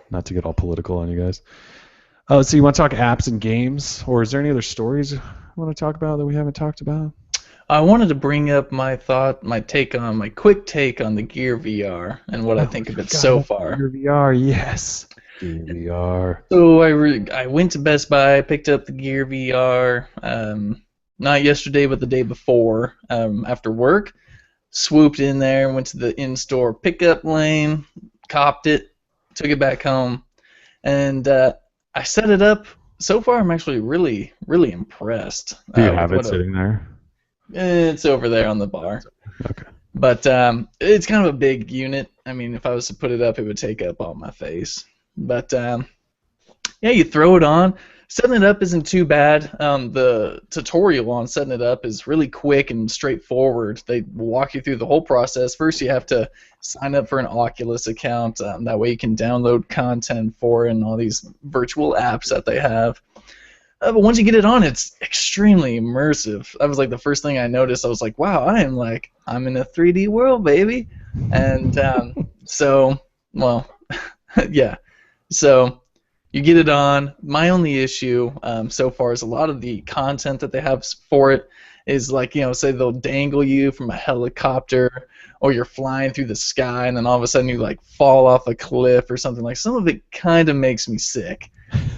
Not to get all political on you guys. So you want to talk apps and games, or is there any other stories you want to talk about that we haven't talked about? I wanted to bring up my quick take on the Gear VR and what I think of it so far. Gear VR, yes. Gear VR. So I went to Best Buy, picked up the Gear VR, not yesterday, but the day before, after work. Swooped in there, went to the in-store pickup lane, copped it, took it back home, and I set it up. So far, I'm actually really, really impressed. Do you have it sitting there? It's over there on the bar. Okay. But it's kind of a big unit. I mean, if I was to put it up, it would take up all my face. But yeah, you throw it on. Setting it up isn't too bad. The tutorial on setting it up is really quick and straightforward. They walk you through the whole process. First, you have to sign up for an Oculus account. That way you can download content for it and all these virtual apps that they have. But once you get it on, it's extremely immersive. That was like the first thing I noticed. I was like, wow, I'm in a 3D world, baby. And so, well, yeah. So you get it on. My only issue so far is a lot of the content that they have for it is like, say they'll dangle you from a helicopter, or you're flying through the sky and then all of a sudden you like fall off a cliff or something. Like, some of it kind of makes me sick.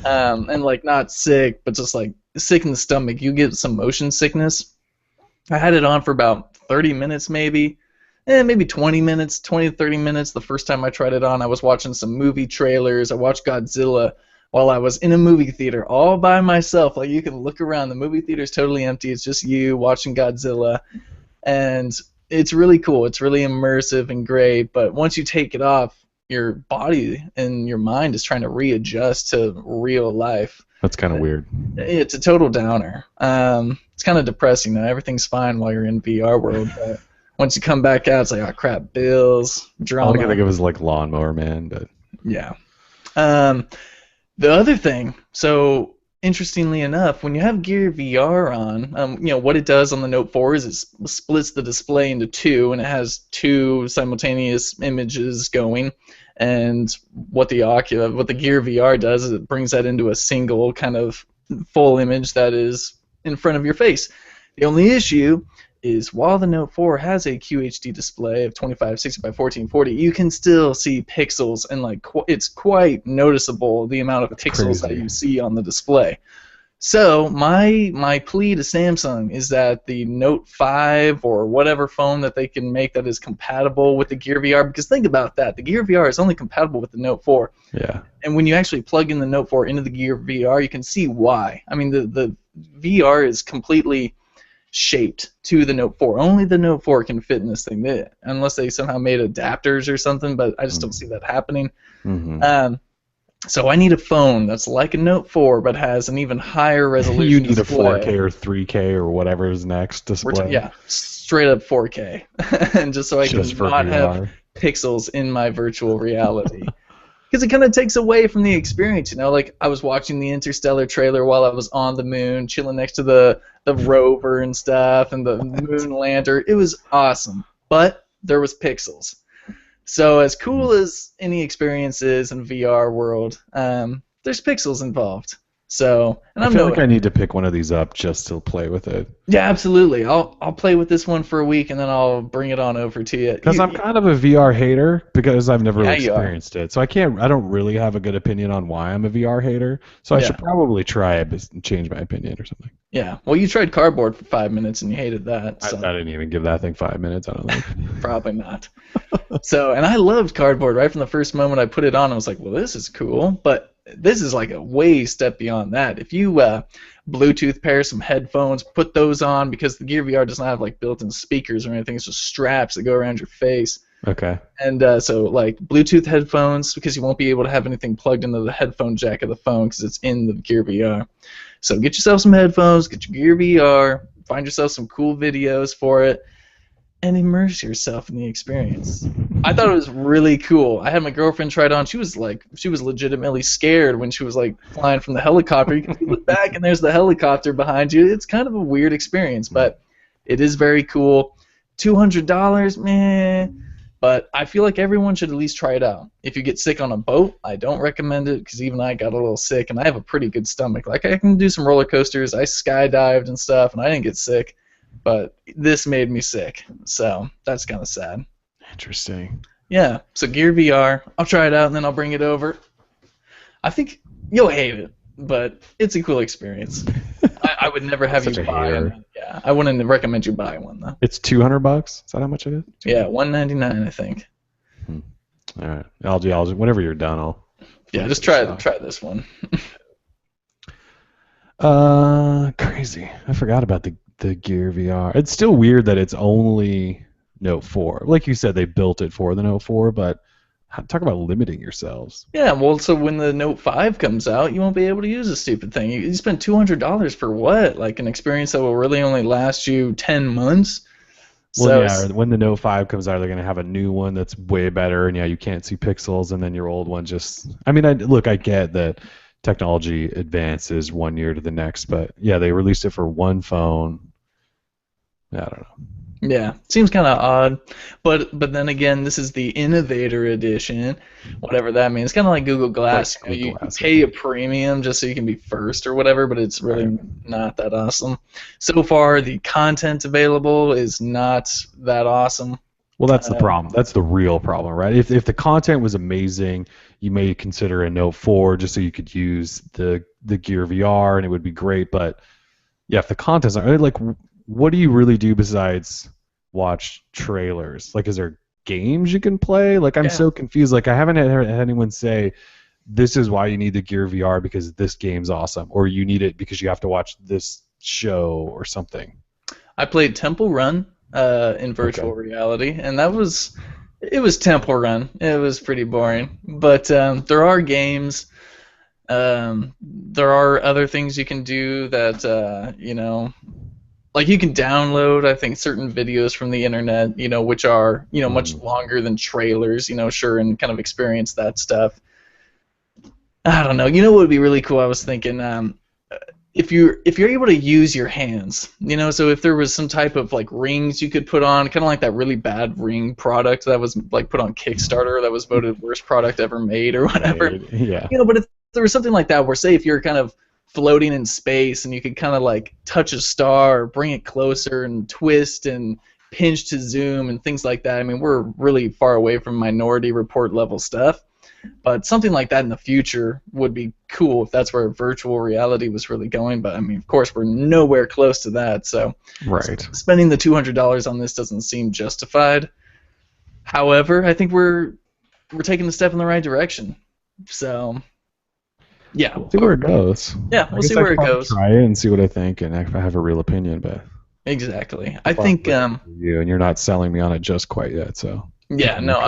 And like not sick, but just like sick in the stomach. You get some motion sickness. I had it on for about 30 minutes maybe. Maybe 20 minutes, 20 to 30 minutes the first time I tried it on. I was watching some movie trailers. I watched Godzilla while I was in a movie theater all by myself. Like, you can look around. The movie theater's totally empty. It's just you watching Godzilla. And it's really cool. It's really immersive and great. But once you take it off, your body and your mind is trying to readjust to real life. That's kind of weird. It's a total downer. It's kind of depressing. Now, everything's fine while you're in VR world, but once you come back out, it's like, oh crap, bills, drama. All I can think of is like Lawnmower Man, but yeah. The other thing, so interestingly enough, when you have Gear VR on, what it does on the Note 4 is it splits the display into two, and it has two simultaneous images going. And what the Gear VR does is it brings that into a single kind of full image that is in front of your face. The only issue is while the Note 4 has a QHD display of 2560 by 1440, you can still see pixels, and like it's quite noticeable the amount of pixels that you see on the display. So my plea to Samsung is that the Note 5 or whatever phone that they can make that is compatible with the Gear VR, because think about that, the Gear VR is only compatible with the Note 4. Yeah. And when you actually plug in the Note 4 into the Gear VR, you can see why. I mean, the VR is completely shaped to the Note 4. Only the Note 4 can fit in this thing, unless they somehow made adapters or something, but I just don't see that happening. Mm-hmm. So I need a phone that's like a Note 4 but has an even higher resolution You need display. a 4K or 3K or whatever is next display. Yeah, straight up 4K. And just so I can not have pixels in my virtual reality. Because it kind of takes away from the experience, you know? Like, I was watching the Interstellar trailer while I was on the moon, chilling next to the rover and stuff, and the moon lander. It was awesome. But there was pixels. So as cool as any experience is in VR world, there's pixels involved. So, and I feel like I need to pick one of these up just to play with it. Yeah, absolutely. I'll play with this one for a week and then I'll bring it on over to you. Because I'm kind of a VR hater because I've never experienced it. So I don't really have a good opinion on why I'm a VR hater. So I should probably try it and change my opinion or something. Yeah. Well, you tried cardboard for 5 minutes and you hated that. So. I didn't even give that thing 5 minutes, I don't think. Probably not. So, and I loved cardboard right from the first moment I put it on. I was like, well, this is cool. But this is like a way step beyond that. If you Bluetooth pair some headphones, put those on, because the Gear VR does not have like built-in speakers or anything. It's just straps that go around your face. Okay. And so like Bluetooth headphones, because you won't be able to have anything plugged into the headphone jack of the phone because it's in the Gear VR. So get yourself some headphones, get your Gear VR, find yourself some cool videos for it, and immerse yourself in the experience. I thought it was really cool. I had my girlfriend try it on. She was legitimately scared when she was like flying from the helicopter. You can look back and there's the helicopter behind you. It's kind of a weird experience, but it is very cool. $200, meh. But I feel like everyone should at least try it out. If you get sick on a boat, I don't recommend it because even I got a little sick, and I have a pretty good stomach. Like, I can do some roller coasters. I skydived and stuff, and I didn't get sick. But this made me sick, so that's kind of sad. Interesting. Yeah, so Gear VR, I'll try it out and then I'll bring it over. I think you'll hate it, but it's a cool experience. I would never have you buy it. Yeah, I wouldn't recommend you buy one though. It's $200. Is that how much it is? Yeah, $199 I think. All right, I'll whenever you're done, I'll. Yeah, just try this one. Crazy. I forgot about the Gear VR. It's still weird that it's only Note 4. Like you said, they built it for the Note 4, but talk about limiting yourselves. Yeah, well, so when the Note 5 comes out, you won't be able to use the stupid thing. You spend $200 for what? Like an experience that will really only last you 10 months? Well, yeah, when the Note 5 comes out, they're going to have a new one that's way better, and yeah, you can't see pixels, and then your old one just... I mean, I get that technology advances 1 year to the next, but yeah, they released it for one phone. I don't know. Yeah, seems kind of odd, but then again, this is the Innovator Edition, whatever that means. It's kind of like Google Glass. Like you pay a premium just so you can be first or whatever, but it's really not that awesome. So far, the content available is not that awesome. Well, that's the problem. That's the real problem, right? If the content was amazing, you may consider a Note 4 just so you could use the Gear VR and it would be great. But yeah, if the content's not like, what do you really do besides watch trailers? Like, is there games you can play? Like, I'm so confused. Like, I haven't had anyone say, this is why you need the Gear VR because this game's awesome, or you need it because you have to watch this show or something. I played Temple Run in virtual reality, and it was Temple Run. It was pretty boring, but there are games. There are other things you can do that like you can download, I think, certain videos from the internet, which are, much longer than trailers, sure, and kind of experience that stuff. I don't know. What would be really cool? I was thinking, if you're able to use your hands, so if there was some type of like rings you could put on, kind of like that really bad ring product that was like put on Kickstarter that was voted worst product ever made or whatever. Yeah. But if there was something like that where, say, if you're kind of floating in space and you could kind of like touch a star or bring it closer and twist and pinch to zoom and things like that. I mean, we're really far away from Minority Report level stuff. But something like that in the future would be cool if that's where virtual reality was really going. But I mean, of course, we're nowhere close to that. So Right. spending the $200 on this doesn't seem justified. However, I think we're taking a step in the right direction. So yeah, We'll see where it goes. yeah, I we'll guess see I where could it probably goes. try it and see what I think, and if I have a real opinion, but Exactly. I think you and you're not selling me on it just quite yet, so yeah, no,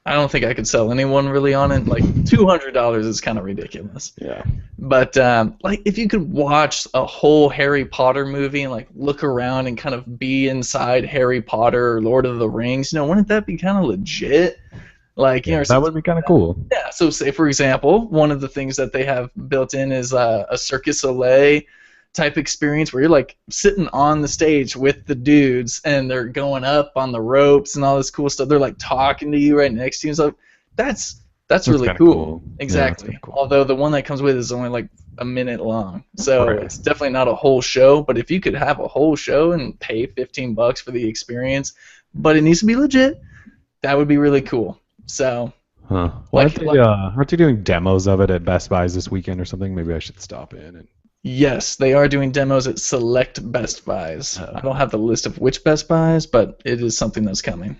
I don't think I could sell anyone really on it. Like $200 is kind of ridiculous. yeah. But like if you could watch a whole Harry Potter movie and like look around and kind of be inside Harry Potter or Lord of the Rings, wouldn't that be kind of legit? Like, That would be kind of cool. yeah. So say for example, one of the things that they have built in is a Circus Soleil type experience where you're like sitting on the stage with the dudes and they're going up on the ropes and all this cool stuff. They're like talking to you right next to you. So that's really cool. Exactly. Yeah, cool. Although the one that comes with is only like a minute long, so Right. it's definitely not a whole show. But if you could have a whole show and pay $15 for the experience, but it needs to be legit, that would be really cool. So. Huh. Well, aren't they doing demos of it at Best Buys this weekend or something? Maybe I should stop in and. Yes, they are doing demos at select Best Buys. I don't have the list of which Best Buys, but it is something that's coming.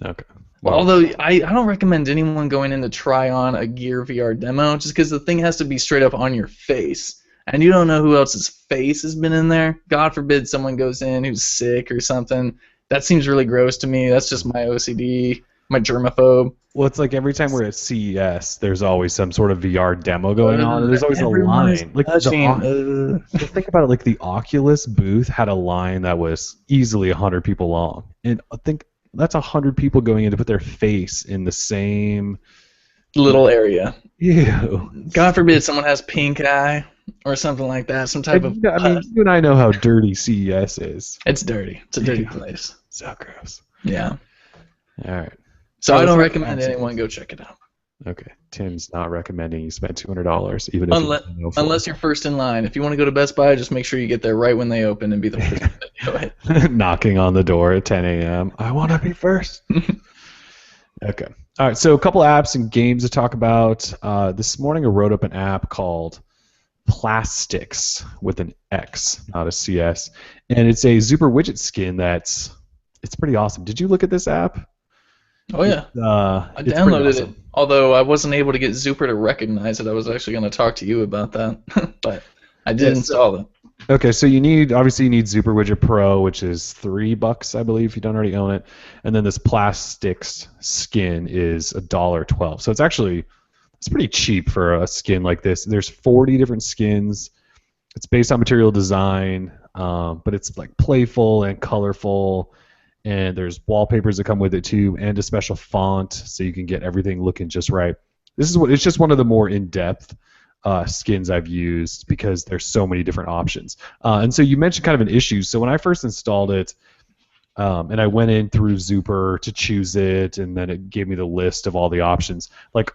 Okay. Well, although I don't recommend anyone going in to try on a Gear VR demo, just because the thing has to be straight up on your face. And you don't know who else's face has been in there. God forbid someone goes in who's sick or something. That seems really gross to me. That's just my OCD, my germaphobe. Well, it's like every time we're at CES, there's always some sort of VR demo going on, and there's always a line. Like think about it, like the Oculus booth had a line that was easily 100 people long, and I think that's 100 people going in to put their face in the same little area. Ew. God forbid someone has pink eye or something like that. Some type of. I mean, you and I know how dirty CES is. It's dirty. It's a dirty place. So gross. Yeah. All right. So I don't recommend anyone go check it out. Okay. Tim's not recommending you spend $200, even if unless you're first in line. If you want to go to Best Buy, just make sure you get there right when they open and be the first to do it. Knocking on the door at 10 a.m. I want to be first. Okay. All right. So a couple apps and games to talk about. This morning I wrote up an app called Plastics with an X, not a CS, and it's a Super widget skin it's pretty awesome. Did you look at this app? Oh yeah, I downloaded it. Although I wasn't able to get Zuper to recognize it, I was actually going to talk to you about that, but I did install it. Okay, so you need Zuper Widget Pro, which is $3, I believe, if you don't already own it, and then this Plastics skin is $1.12. So it's pretty cheap for a skin like this. There's 40 different skins. It's based on material design, but it's like playful and colorful. And there's wallpapers that come with it too, and a special font, so you can get everything looking just right. It's just one of the more in-depth skins I've used because there's so many different options. And so you mentioned kind of an issue. So when I first installed it, and I went in through Zuper to choose it, and then it gave me the list of all the options. Like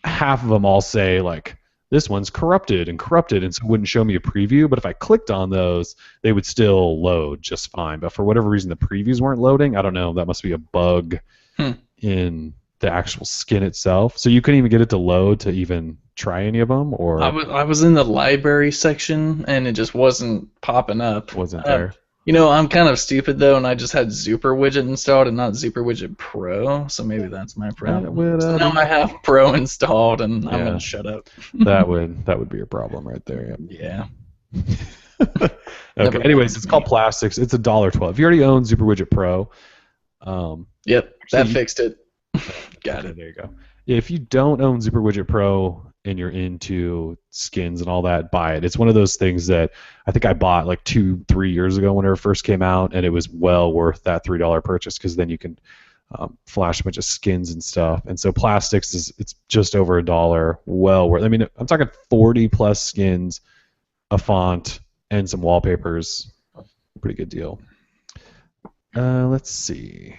half of them all say like, this one's corrupted, and so it wouldn't show me a preview. But if I clicked on those, they would still load just fine. But for whatever reason, the previews weren't loading. I don't know. That must be a bug in the actual skin itself. So you couldn't even get it to load to even try any of them? Or I was in the library section, and it just wasn't popping up. Wasn't there? I'm kind of stupid, though, and I just had Zuper Widget installed and not Zuper Widget Pro, so maybe that's my problem. So now I have Pro installed, and I'm going to shut up. that would be a problem right there. Yeah. Okay. Anyways, it's called Plastics. It's $1.12. If you already own Zuper Widget Pro, yep, that fixed it. Got it. There you go. If you don't own Zuper Widget Pro and you're into skins and all that, buy it. It's one of those things that I think I bought like 2-3 years ago when it first came out, and it was well worth that $3 purchase because then you can flash a bunch of skins and stuff. And so Plastics it's just over $1, well worth. I mean, I'm talking 40 plus skins, a font, and some wallpapers. Pretty good deal. Let's see.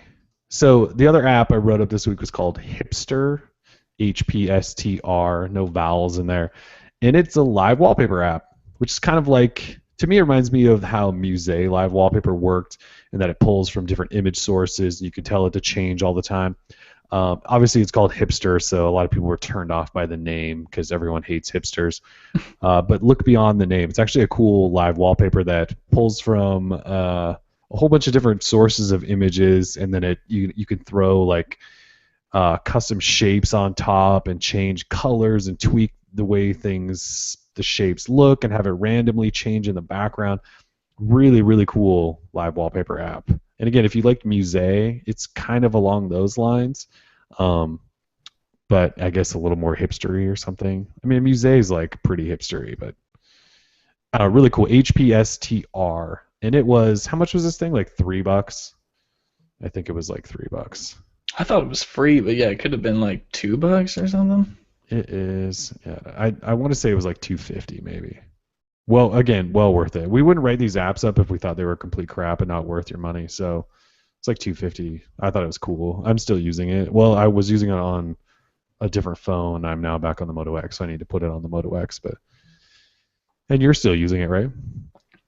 So the other app I wrote up this week was called Hipster. HPSTR, no vowels in there. And it's a live wallpaper app, which is kind of like, to me, it reminds me of how Muse live wallpaper worked, in that it pulls from different image sources. You can tell it to change all the time. Obviously, it's called Hipster, so a lot of people were turned off by the name because everyone hates hipsters. But look beyond the name. It's actually a cool live wallpaper that pulls from a whole bunch of different sources of images, and then you can throw like custom shapes on top and change colors and tweak the way the shapes look and have it randomly change in the background. Really, really cool live wallpaper app. And again, if you like Musée, it's kind of along those lines, but I guess a little more hipstery or something. I mean, Musée is like pretty hipstery, but really cool. HPSTR, and it was, how much was this thing? Like $3? I think it was like $3. I thought it was free, but yeah, it could have been like $2 or something. It is. Yeah, I want to say it was like $2.50 maybe. Well, again, well worth it. We wouldn't write these apps up if we thought they were complete crap and not worth your money. So it's like $2.50. I thought it was cool. I'm still using it. Well, I was using it on a different phone. I'm now back on the Moto X, so I need to put it on the Moto X. And you're still using it, right?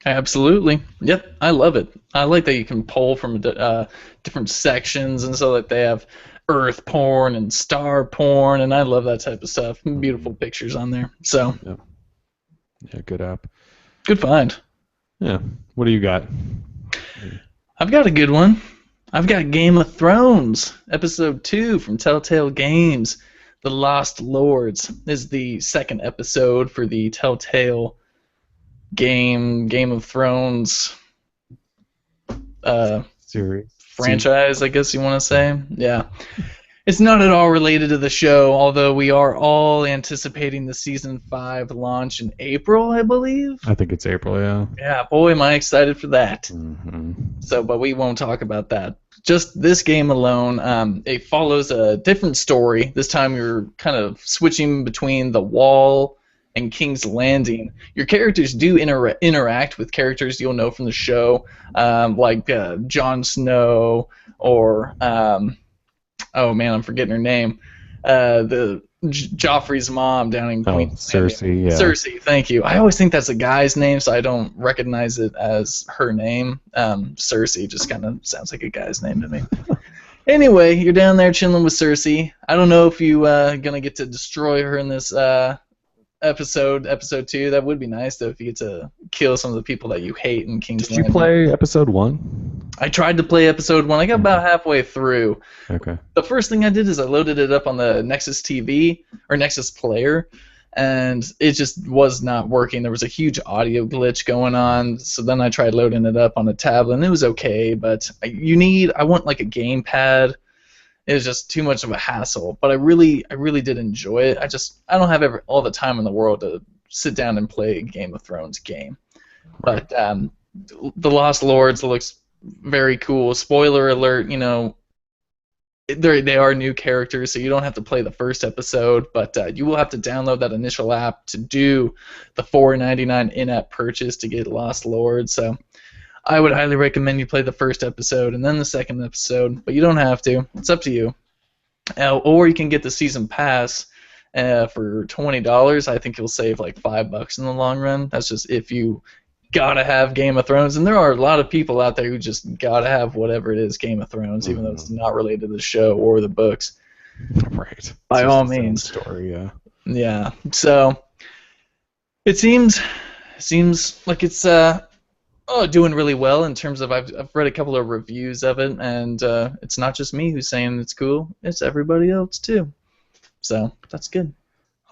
Absolutely. Yep, I love it. I like that you can pull from different sections, and so that they have Earth porn and star porn, and I love that type of stuff. Beautiful pictures on there. So. Yeah. Yeah, good app. Good find. Yeah. What do you got? I've got a good one. I've got Game of Thrones, Episode 2 from Telltale Games. The Lost Lords is the second episode for the Telltale Game of Thrones series. Franchise, I guess you want to say. Yeah. It's not at all related to the show, although we are all anticipating the Season 5 launch in April, I believe. I think it's April, yeah. Yeah, boy, am I excited for that. Mm-hmm. So, but we won't talk about that. Just this game alone, it follows a different story. This time you're kind of switching between the Wall and King's Landing. Your characters do interact with characters you'll know from the show, like Jon Snow or... oh man, I'm forgetting her name. The Joffrey's mom down in Queen's Cersei, yeah. Cersei, thank you. I always think that's a guy's name, so I don't recognize it as her name. Cersei just kind of sounds like a guy's name to me. Anyway, you're down there chilling with Cersei. I don't know if you gonna get to destroy her in this episode 2. That would be nice, though, if you get to kill some of the people that you hate in King's Landing. Did you play episode 1? I tried to play episode 1. I got about halfway through. Okay. The first thing I did is I loaded it up on the Nexus TV, or Nexus Player, and it just was not working. There was a huge audio glitch going on, so then I tried loading it up on a tablet, and it was okay, but I want like a gamepad. It was just too much of a hassle, but I really did enjoy it. I don't have all the time in the world to sit down and play a Game of Thrones game. But The Lost Lords looks very cool. Spoiler alert, they are new characters, so you don't have to play the first episode, but you will have to download that initial app to do the $4.99 in-app purchase to get Lost Lords. So I would highly recommend you play the first episode and then the second episode, but you don't have to. It's up to you. Or you can get the season pass for $20. I think you'll save like $5 in the long run. That's just if you gotta have Game of Thrones, and there are a lot of people out there who just gotta have whatever it is Game of Thrones, even though it's not related to the show or the books. Right. By all means. Story, yeah. Yeah. So it seems like it's doing really well in terms of I've read a couple of reviews of it, and it's not just me who's saying it's cool; it's everybody else too. So that's good.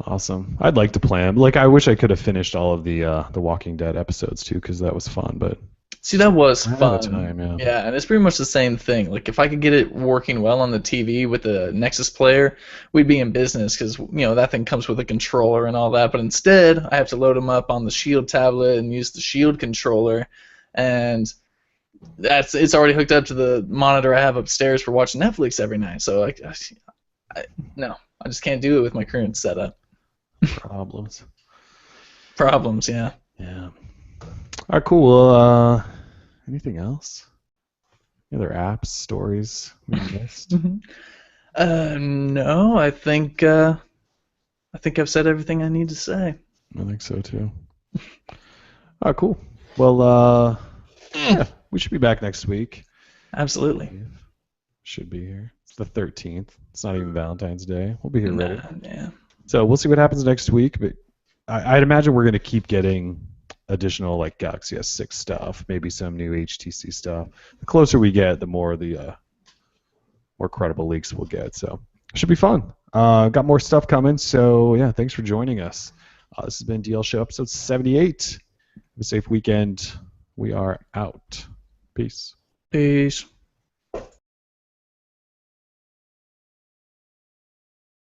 Awesome. I'd like to play them. Like, I wish I could have finished all of the Walking Dead episodes too, because that was fun. But see, that was fun. Time, yeah. Yeah, and it's pretty much the same thing. Like, if I could get it working well on the TV with the Nexus player, we'd be in business, because that thing comes with a controller and all that. But instead, I have to load them up on the Shield tablet and use the Shield controller, and it's already hooked up to the monitor I have upstairs for watching Netflix every night. So no, I just can't do it with my current setup. Problems, yeah. Yeah. All right, cool. Well, anything else? Any other apps, stories we missed? No, I think I've said everything I need to say. I think so too. All right, cool. Well, yeah, we should be back next week. Absolutely. Should be here. It's the 13th. It's not even Valentine's Day. We'll be here ready. Nah, yeah. So we'll see what happens next week. But I'd imagine we're going to keep getting additional like Galaxy S6 stuff, maybe some new HTC stuff. The closer we get, the more more credible leaks we'll get. So it should be fun. Got more stuff coming. So yeah, thanks for joining us. This has been DL Show episode 78. Have a safe weekend. We are out. Peace. Peace.